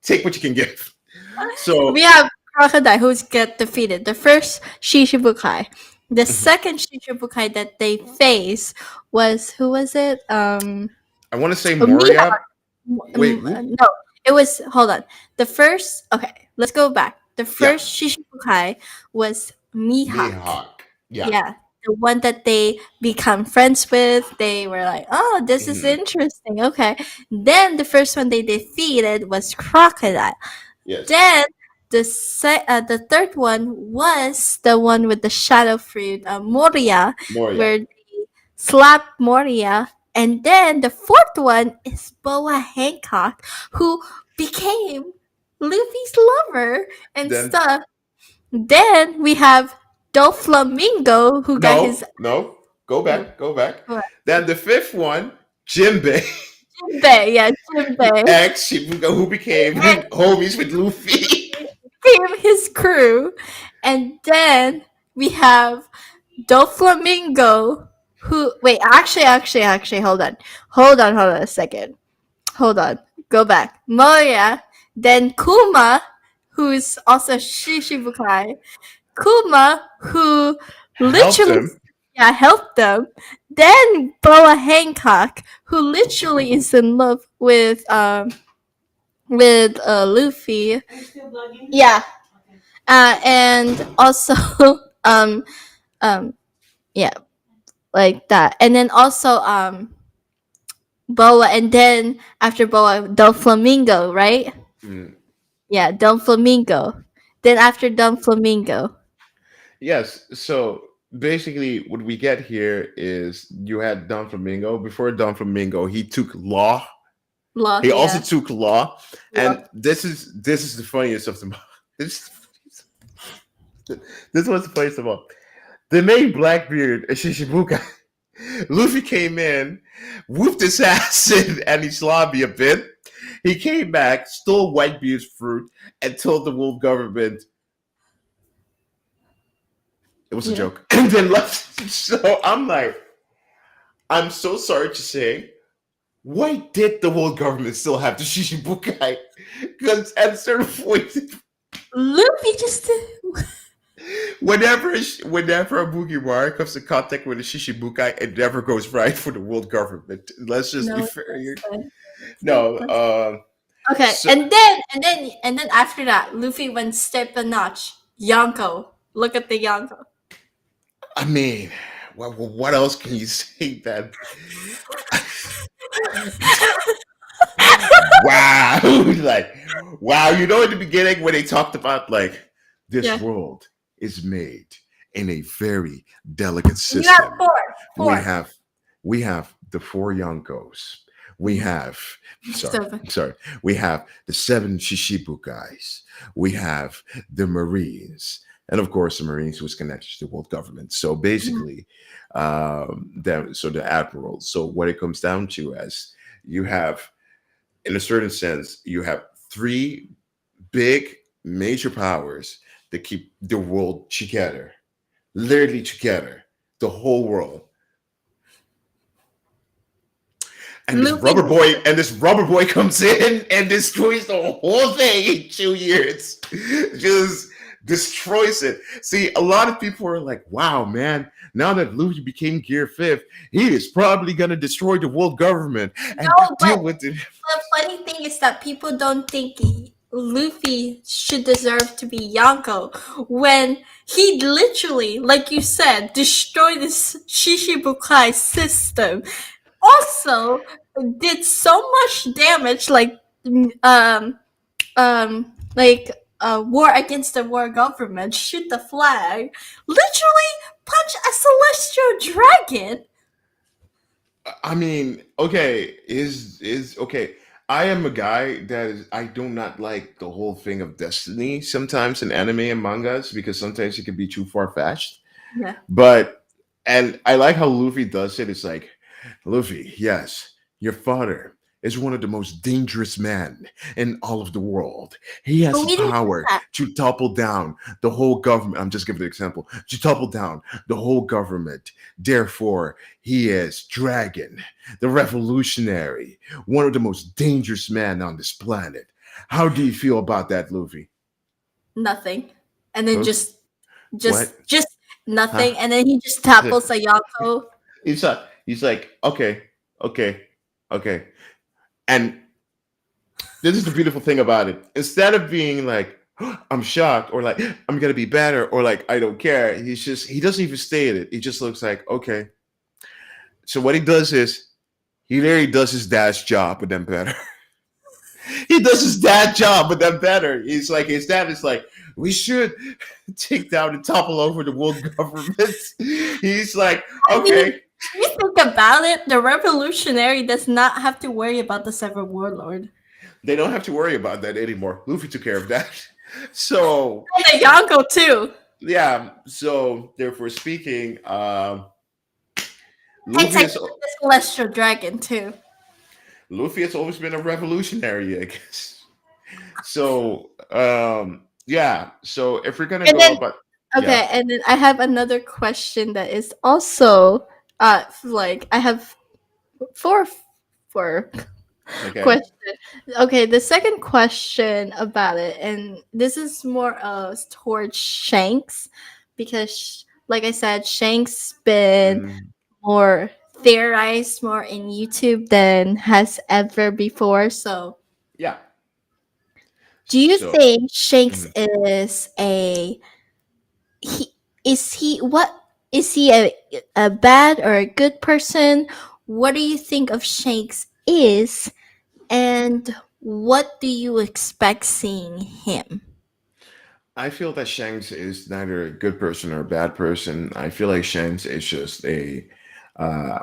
take what you can give. We So, have Crocodile who's get defeated. The first Shichibukai. The second Shichibukai that they face was who was it? I want to say Mihawk. Moria. Wait, who? No, it was hold on. The first okay, let's go back. The Yeah, first Shichibukai was Mihawk. Mihawk. Yeah. Yeah, the one that they become friends with. They were like, "Oh, this is Mhm. interesting." Okay. Then the first one they defeated was Crocodile. Yes. Then the third one was the one with the shadow fruit, Moria, Moria. where they slap Moria. And then the fourth one is Boa Hancock, who became Luffy's lover and Then stuff. Then we have Doflamingo, who got his no, no. Go oh, back. Go back. what? Then the fifth one, Jinbei, Jinbei, yeah, Jinbei. ex Shibuka, who became homies with Luffy. Became his crew. And then we have Doflamingo, who wait, actually, hold on a second. Hold on, go back. Moria, then Kuma, who's also Shishibukai. Kuma, who Helped literally him. yeah helped them. Then Boa Hancock, who literally is in love with Luffy. Yeah, and also um um yeah like that, and then also Boa, and then after Boa, Don Flamingo, right? Mm. Yeah, Don Flamingo. Then after Don Flamingo, Yes. So basically, what we get here is you had Don Flamingo. Before Don Flamingo, he took Law. Law, He also yeah, took Law, and yep. this is the funniest of them. This this was the funniest of all. They made Blackbeard a Shishibuka. Luffy came in, whooped his ass in Annie's lobby a bit. He came back, stole Whitebeard's fruit, and told the wolf government it was a Yeah. joke, and then left. So I'm like, I'm so sorry to say, why did the world government still have the Shishibukai? Because at a certain point, Luffy just whenever a Mugiwara comes in contact with a Shishibukai, it never goes right for the world government. Let's just be no, fair here. listen, No, listen. Okay, So and then after that, Luffy went step a notch. Yonko, look at the Yonko. I mean, what else can you say that? Wow, like wow. You know, in the beginning when they talked about like this Yeah, world is made in a very delicate you have system. four, We four. have we have the four Yonkos. We Mhm. have sorry, So, sorry. We have the seven Shishibukai. We have the Marines. And of course, the Marines was connected to the world government. So mhm. basically, so the admiral. So what it comes down to as you have in a certain sense, you have three big major powers that keep the world together, literally together, the whole world. Luffy, And this rubber boy comes in and destroys the whole thing in 2 years. Just destroys it. See, a lot of people are like, wow, man, now that Luffy became Gear Fifth, he is probably gonna destroy the world government and no, but deal with it. the funny thing is that people don't think Luffy should deserve to be Yonko when he literally, like you said, destroyed this Shishibukai system. Also, did so much damage, like war against the war government, shoot the flag, literally punch a celestial dragon. I mean, okay, is okay. I am a guy that is I do not like the whole thing of destiny sometimes in anime and mangas because sometimes it can be too far fetched. Yeah. But and I like how Luffy does it. It's like, Luffy, yes, your father is one of the most dangerous men in all of the world. He has But the we didn't get power that. to topple down the whole government. I'm just giving an example. To topple down the whole government. Therefore, he is Dragon, the revolutionary, one of the most dangerous men on this planet. How do you feel about that, Luffy? Nothing. And then Huh? What? just Huh? nothing. And then he just tapples a Yonko. He's like, okay, okay, okay. And this is the beautiful thing about it. Instead of being like, I'm shocked, or like, I'm gonna be better, or like, I don't care, he doesn't even state it. He just looks like, okay. So what he does is he literally does his dad's job, but then better. He does his dad job, but then better. He's like, his dad is like, we should take down and topple over the world government. He's like, I mean, okay. if you think about it, the revolutionary does not have to worry about the Seven Warlord. They don't have to worry about that anymore. Luffy took care of that. So And the Yonko too. yeah, so therefore speaking, And Luffy has technically the celestial dragon too. Luffy has always been a revolutionary, I guess. So yeah, so if we're gonna And go then about yeah, okay, and then I have another question that is also like I have four four okay. question. Okay, the second question about it, and this is more towards Shanks, because, like I said, Shanks been Mm, more theorized more in YouTube than has ever before. So, yeah. do you So think Shanks mhm. is a he? Is he what? Is he a bad or a good person? What do you think of Shanks is? And what do you expect seeing him? I feel that Shanks is neither a good person or a bad person. I feel like Shanks is just a uh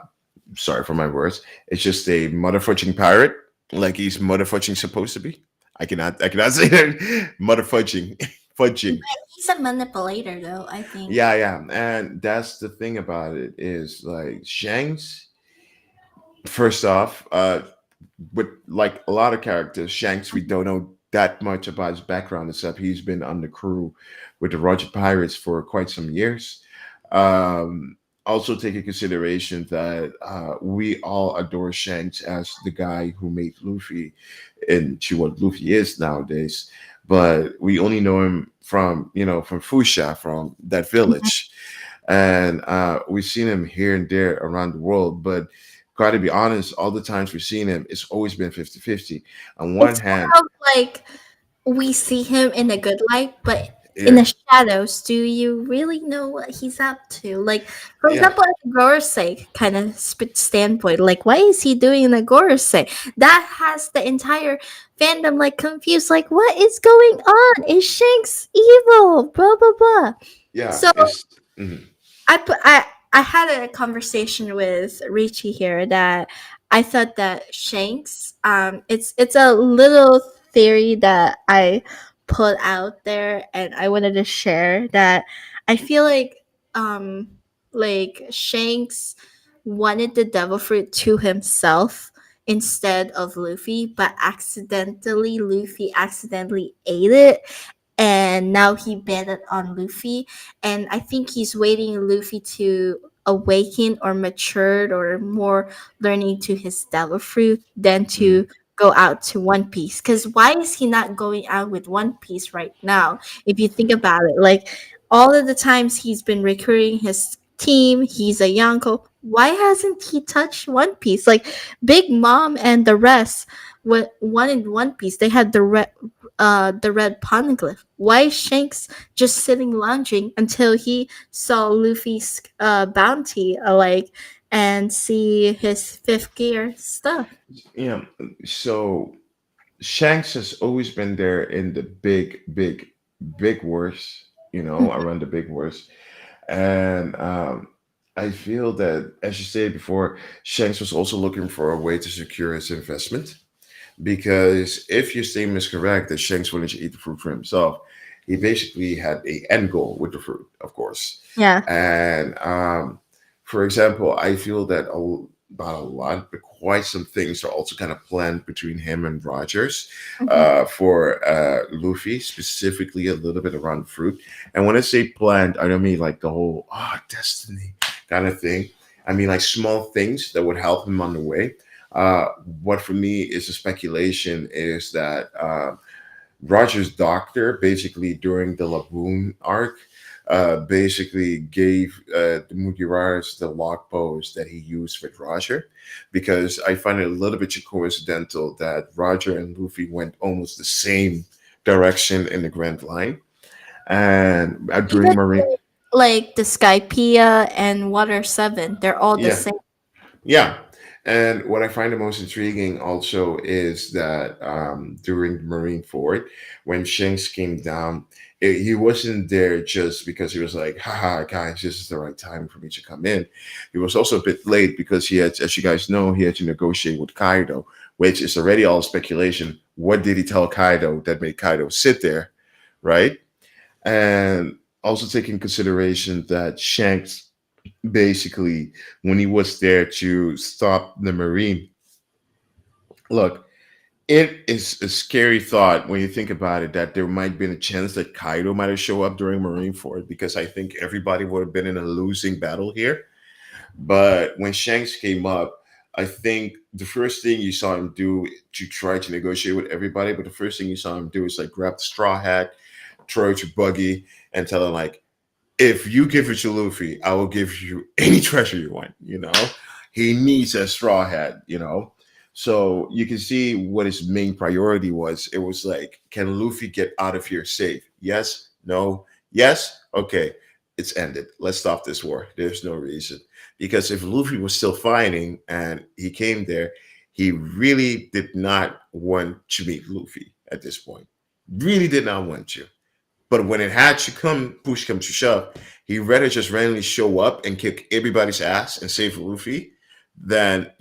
sorry for my words. It's just a motherfucking pirate, like he's motherfucking supposed to be. I cannot say that motherfucking fudging. He's a manipulator, though, I think. Yeah, yeah, and that's the thing about it is like Shanks. First off, with like a lot of characters, Shanks, we don't know that much about his background except he's been on the crew with the Roger Pirates for quite some years. Also, take in consideration that we all adore Shanks as the guy who made Luffy into what Luffy is nowadays, but we only know him from from Fusha, from that village, and we've seen him here and there around the world, but gotta be honest, all the times we've seen him, it's always been 50-50. On one It's hand, more of like we see him in a good light, but in yeah, the shadows, do you really know what he's up to? Like, for yeah, example, at Gorosei kind of standpoint, like, why is he doing the Gorosei? That has the entire fandom like confused. Like, what is going on? Is Shanks evil? Blah blah blah. yeah. So It's mhm, I had a conversation with Richie here that I thought that Shanks it's a little theory that I put out there and I wanted to share that I feel um like Shanks wanted the devil fruit to himself instead of Luffy, but Luffy accidentally ate it and now he bet it on Luffy. And I think he's waiting Luffy to awaken or matured or more learning to his devil fruit than mhm, to go out to One Piece. Because why is he not going out with One Piece right now? If you think about it, like all of the times he's been recruiting his team, he's a Yonko. Why hasn't he touched One Piece? Like Big Mom and the rest, what one in One Piece, they had the red poneglyph. Why is Shanks just sitting lounging until he saw Luffy's bounty, and see his fifth gear stuff? yeah. So Shanks has always been there in the big wars, around the big wars. And I feel that, as you said before, Shanks was also looking for a way to secure his investment. Because if your statement is correct that Shanks wanted to eat the fruit for himself, he basically had a end goal with the fruit, of course. Yeah. And for example, I feel that not a lot, but quite some things are also kind of planned between him and Rogers Mhm. for Luffy, specifically a little bit around fruit. And when I say planned, I don't mean like the whole destiny kind of thing. I mean like small things that would help him on the way. Uh, what for me is a speculation is that Roger's doctor, basically during the Laboon arc, basically gave the Mugiwaras the lock pose that he used with Roger, because I find it a little bit coincidental that Roger and Luffy went almost the same direction in the Grand Line, and Even during Marine, like the Skypiea and Water 7, they're all the yeah, same. yeah. And what I find the most intriguing also is that during Marine Ford, when Shanks came down, he wasn't there just because he was like, haha, guys, this is the right time for me to come in. He was also a bit late because he had, as you guys know, he had to negotiate with Kaido, which is already all speculation. What did he tell Kaido that made Kaido sit there, right? And also take in consideration that Shanks basically, when he was there to stop the Marine. Look, it is a scary thought when you think about it that there might have been a chance that Kaido might have shown up during Marineford, because I think everybody would have been in a losing battle here. But when Shanks came up, I think the first thing you saw him do to try to negotiate with everybody, but the first thing you saw him do is like grab the straw hat, throw it to Buggy, and tell him like, if you give it to Luffy, I will give you any treasure you want. He needs a straw hat. So you can see what his main priority was. It was like, can Luffy get out of here safe? Yes, no, yes, okay, it's ended. Let's stop this war. There's no reason. Because if Luffy was still fighting and he came there, he really did not want to meet Luffy at this point. Really did not want to. But when it had to come, push come to shove, he rather just randomly show up and kick everybody's ass and save Luffy than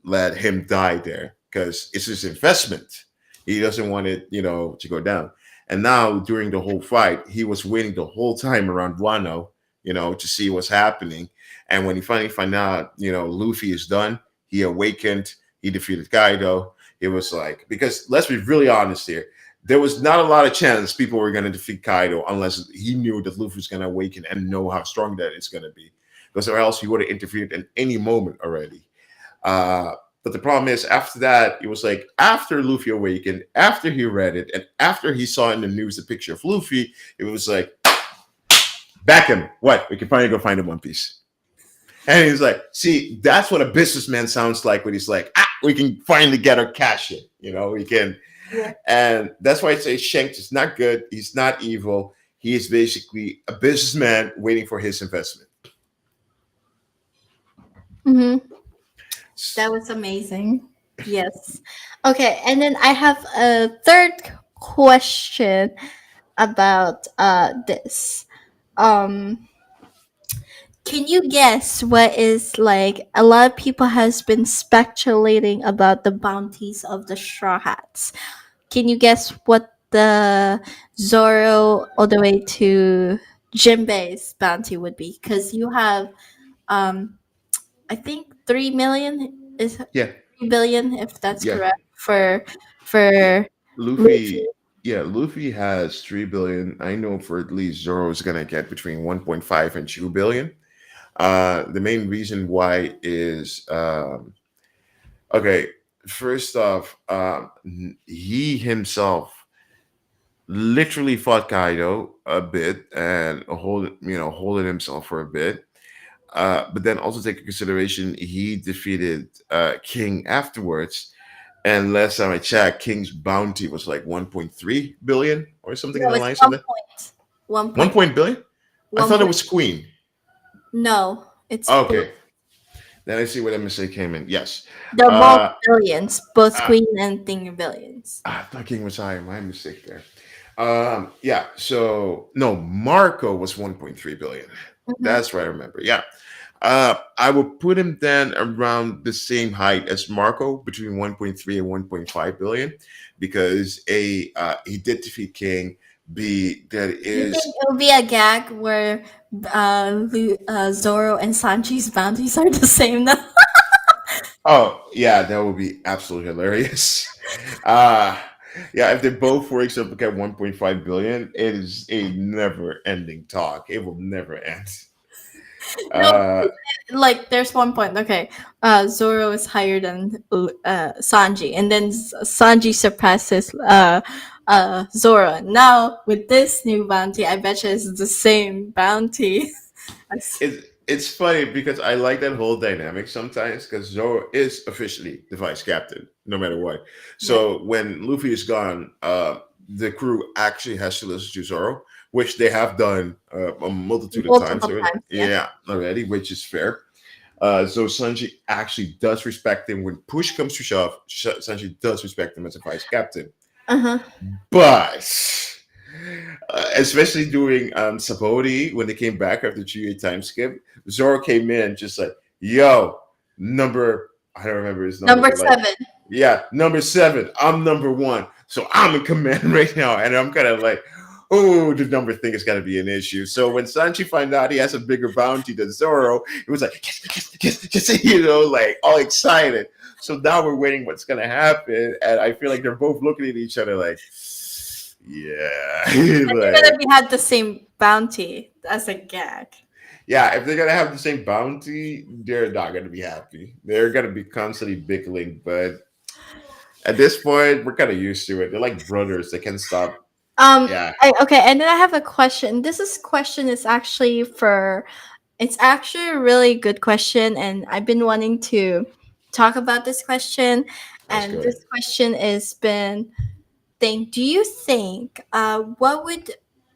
let him die there, because it's his investment. He doesn't want it to go down. And now during the whole fight, he was waiting the whole time around Wano to see what's happening. And when he finally found out Luffy is done, he awakened, he defeated Kaido. It was like, because let's be really honest here, there was not a lot of chance people were going to defeat Kaido unless he knew that Luffy was going to awaken and know how strong that is going to be. Because or else he would have interfered in any moment already. Uh, but the problem is, after that, it was like after Luffy awakened, after he read it, and after he saw in the news the picture of Luffy, it was like, back him. What? We can finally go find him One Piece. And he's like, see, that's what a businessman sounds like when he's like, we can finally get our cash in. We can. Yeah. And that's why I say Shanks is not good. He's not evil. He is basically a businessman waiting for his investment. Hmm. That was amazing. Yes. Okay, and then I have a third question about this. Um can you guess what is like a lot of people has been speculating about the bounties of the straw hats. Can you guess what the Zoro all the way to Jinbei's bounty would be? Because you have um I think 3 million is Yeah, 3 billion, if that's yeah, correct, yeah. for Luffy. Luffy, yeah, Luffy has 3 billion. I know for at least Zoro is gonna get between 1.5 and 2 billion. The main reason why is okay. First off, he himself literally fought Kaido a bit and holding himself for a bit. But then also take into consideration he defeated King afterwards. And last time I checked, King's bounty was like 1.3 billion or something in No, the it's lines of that. one One point point billion? I one thought it point. was Queen. No, it's both. Okay, then I see where that mistake came in. Yes. They're both Uh, billions, both uh, Queen and Thing are billions. I thought King was higher. My mistake there. Yeah. So no, Marco was 1.3 billion. Hmm. That's right. I remember. Yeah. I would put him then around the same height as Marco, between 1.3 and 1.5 billion, because he did defeat King. B, that Do you think is. it would be a gag where Zoro and Sanji's bounties are the same now? Oh yeah, that would be absolutely hilarious. Uh yeah, if they both, for example, get 1.5 billion, it is a never-ending talk. It will never end. No, Uh, like there's one point. Okay, Zoro is higher than Sanji, and then Sanji surpasses Zoro. Now with this new bounty, I bet you it's the same bounty. as- it's funny because I like that whole dynamic sometimes because Zoro is officially the vice captain, no matter what. yeah, So when Luffy is gone, the crew actually has to listen to Zoro, which they have done a multitude of times multiple already. times. Yeah. Yeah, already, which is fair. So Sanji actually does respect him when push comes to shove. Sanji does respect him as a vice captain, Uh huh. but especially during Sapodi when they came back after 2 year time skip, Zoro came in just like, "Yo, number I don't remember his number, Number but like, 7. yeah, number 7. I'm number 1, so I'm in command right now." And I'm kind of like, "Oh, the number thing is gonna be an issue." So when Sanji found out he has a bigger bounty than Zoro, it was like, yes, yes, yes, yes, like all excited. So now we're waiting what's gonna happen, and I feel like they're both looking at each other like, yeah, They're gonna like be had the same bounty as a gag. yeah. If they're gonna have the same bounty, they're not gonna be happy. They're gonna be constantly bickering. But at this point, we're kind of used to it. They're like brothers. They can't stop. Yeah, Okay, and then I have a question. Question is actually for. It's actually a really good question, and I've been wanting to talk about this question. let's And go. this question is been think. Do you think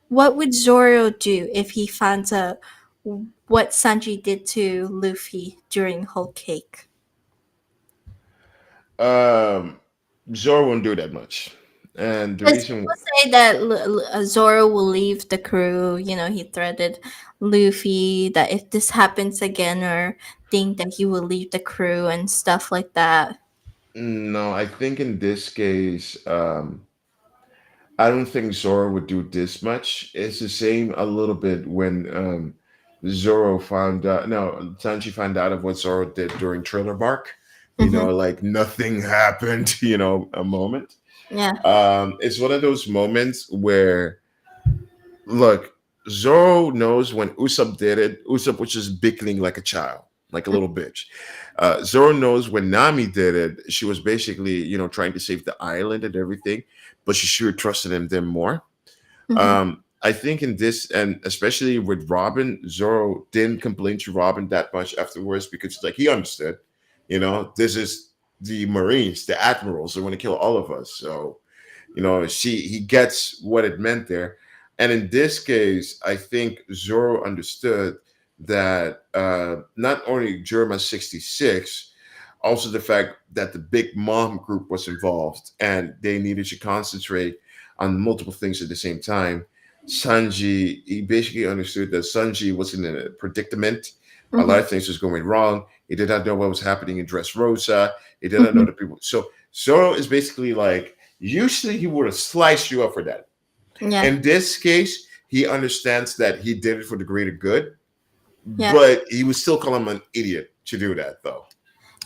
what would Zoro do if he found out what Sanji did to Luffy during Whole Cake? Um, Zoro won't do that much, and the Because reason, people say that Zoro will leave the crew. He threatened Luffy that if this happens again, or think that he will leave the crew and stuff like that. no, I think in this case, I don't think Zoro would do this much. It's the same a little bit when Zoro found out. No, Sanji found out of what Zoro did during Trailer Bark. Hmm. Like nothing happened. A moment. Yeah. It's one of those moments where, look, Zoro knows when Usopp did it. Usopp was just bickering like a child, like a little bitch. Zoro knows when Nami did it. She was basically, trying to save the island and everything, but she sure trusted him then more. Hmm. I think in this, and especially with Robin, Zoro didn't complain to Robin that much afterwards because like he understood, this is the Marines, the admirals, they want to kill all of us. So, he gets what it meant there. And in this case, I think Zoro understood that not only Germa 66, also the fact that the Big Mom group was involved and they needed to concentrate on multiple things at the same time. Sanji, he basically understood that Sanji was in a predicament. A lot Mm-hmm. of things was going wrong. He did not know what was happening in Dressrosa. He did not know Mm-hmm. the people. So Zoro is basically like, usually he would have sliced you up for that. Yeah. In this case, he understands that he did it for the greater good, Yeah. but he would still call him an idiot to do that, though.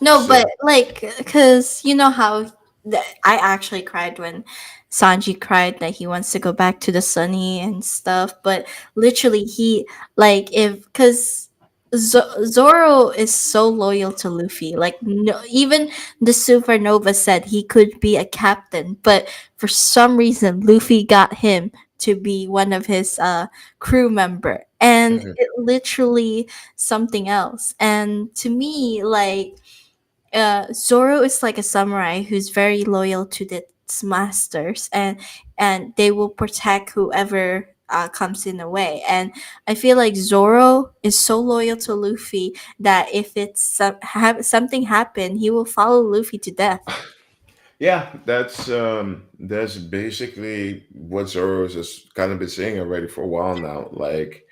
No, but So, like, cause you know how I actually cried when Sanji cried that he wants to go back to the Sunny and stuff. But literally, he like if cause Zoro is so loyal to Luffy. Like, no, even the Supernova said he could be a captain, but for some reason, Luffy got him to be one of his crew member, and mhm. it literally something else. And to me, like Zoro is like a samurai who's very loyal to its masters, and they will protect whoever comes in the way. And I feel like Zoro is so loyal to Luffy that if it's something happen, he will follow Luffy to death. Yeah, that's basically what Zoro's has kind of been saying already for a while now. Like,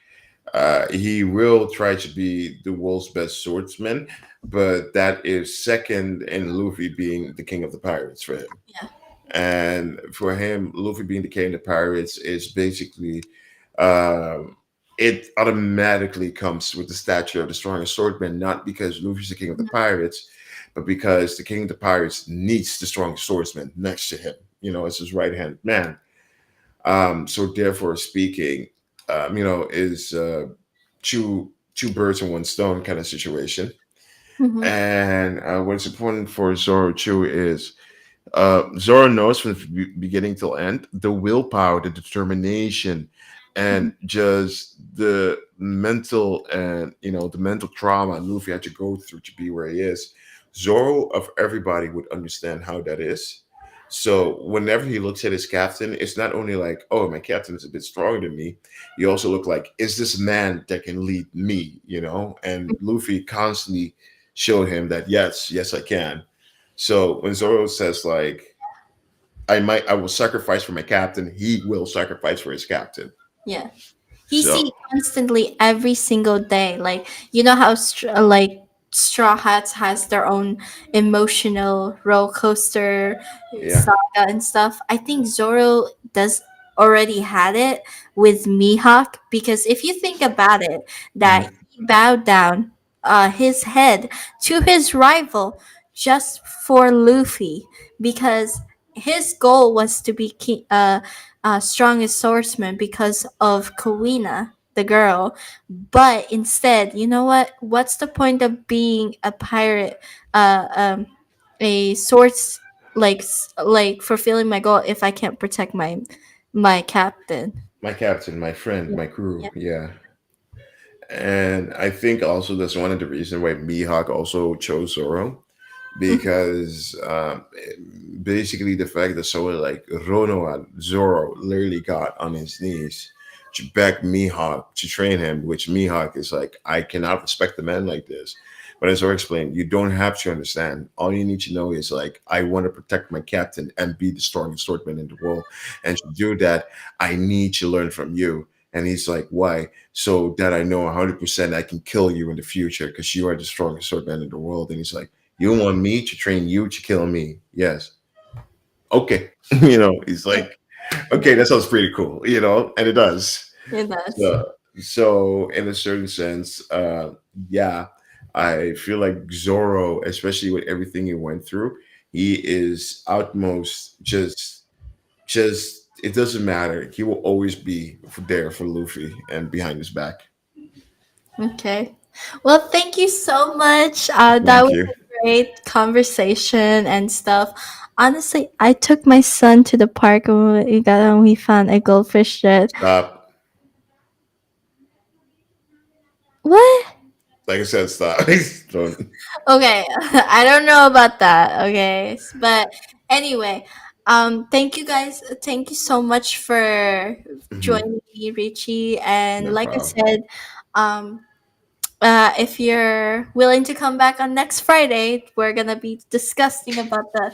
he will try to be the world's best swordsman, but that is second in Luffy being the king of the pirates for him. Yeah. And for him, Luffy being the king of the pirates is basically, um, it automatically comes with the stature of the strongest swordman, not because Luffy's the king of the pirates, but because the king of the pirates needs the strongest swordsman next to him, as his right hand man. So therefore speaking, is two birds in one stone kind of situation. Mm-hmm. And what's important for Zoro too is Zoro knows from the beginning till end the willpower, the determination, and just the mental and the mental trauma Luffy had to go through to be where he is. Zoro of everybody would understand how that is. So whenever he looks at his captain, it's not only like, oh, my captain is a bit stronger than me. You also look like, is this man that can lead me? And Luffy constantly showed him that yes, yes, I can. So when Zoro says like, I will sacrifice for my captain, he will sacrifice for his captain. Yeah. He So see constantly every single day. Like you know how like Straw Hats has their own emotional roller coaster yeah. saga and stuff. I think Zoro does already had it with Mihawk because if you think about it, that Mhm. he bowed down his head to his rival just for Luffy because his goal was to be strongest swordsman because of Kowina, the girl. But instead, you know what? What's the point of being a pirate, a swords like fulfilling my goal if I can't protect my captain? My captain, my friend, Yeah, my crew, yeah, yeah. And I think also that's one of the reasons why Mihawk also chose Zoro mhm, because basically the fact that someone like Ronoa Zoro literally got on his knees to beg Mihawk to train him, which Mihawk is like, I cannot respect a man like this. But as Zoro explained, you don't have to understand. All you need to know is like, I want to protect my captain and be the strongest swordman in the world. And to do that, I need to learn from you. And he's like, why? So that I know 100% I can kill you in the future because you are the strongest swordman in the world. And he's like, you want me to train you to kill me? Yes. Okay. He's yeah, like, okay, that sounds pretty cool, and it does. it does. So, so in a certain sense, yeah, I feel like Zoro, especially with everything he went through, he is utmost just it doesn't matter. He will always be there for Luffy and behind his back. Okay. Well, thank you so much. That Thank was you. a great conversation and stuff. Honestly, I took my son to the park and we found a goldfish that Stop. What? Like I said, stop. Don't. Okay, I don't know about that. Okay, but anyway, thank you guys. Thank you so much for Mhm. joining me, Richie. And No like I problem. said, um, if you're willing to come back on next Friday, we're gonna be discussing about the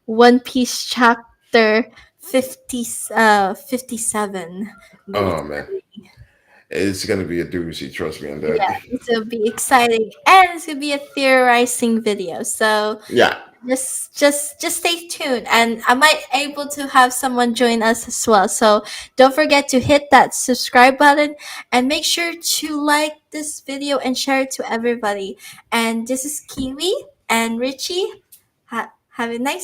One Piece chapter 57 Oh man, military. it's gonna be a doozy. Trust me on that. Yeah, it's gonna be exciting, and it's gonna be a theorizing video. So Yeah. just stay tuned, and I might able to have someone join us as well. So don't forget to hit that subscribe button, and make sure to like this video and share it to everybody. And this is Kiwi and Richie. Have a nice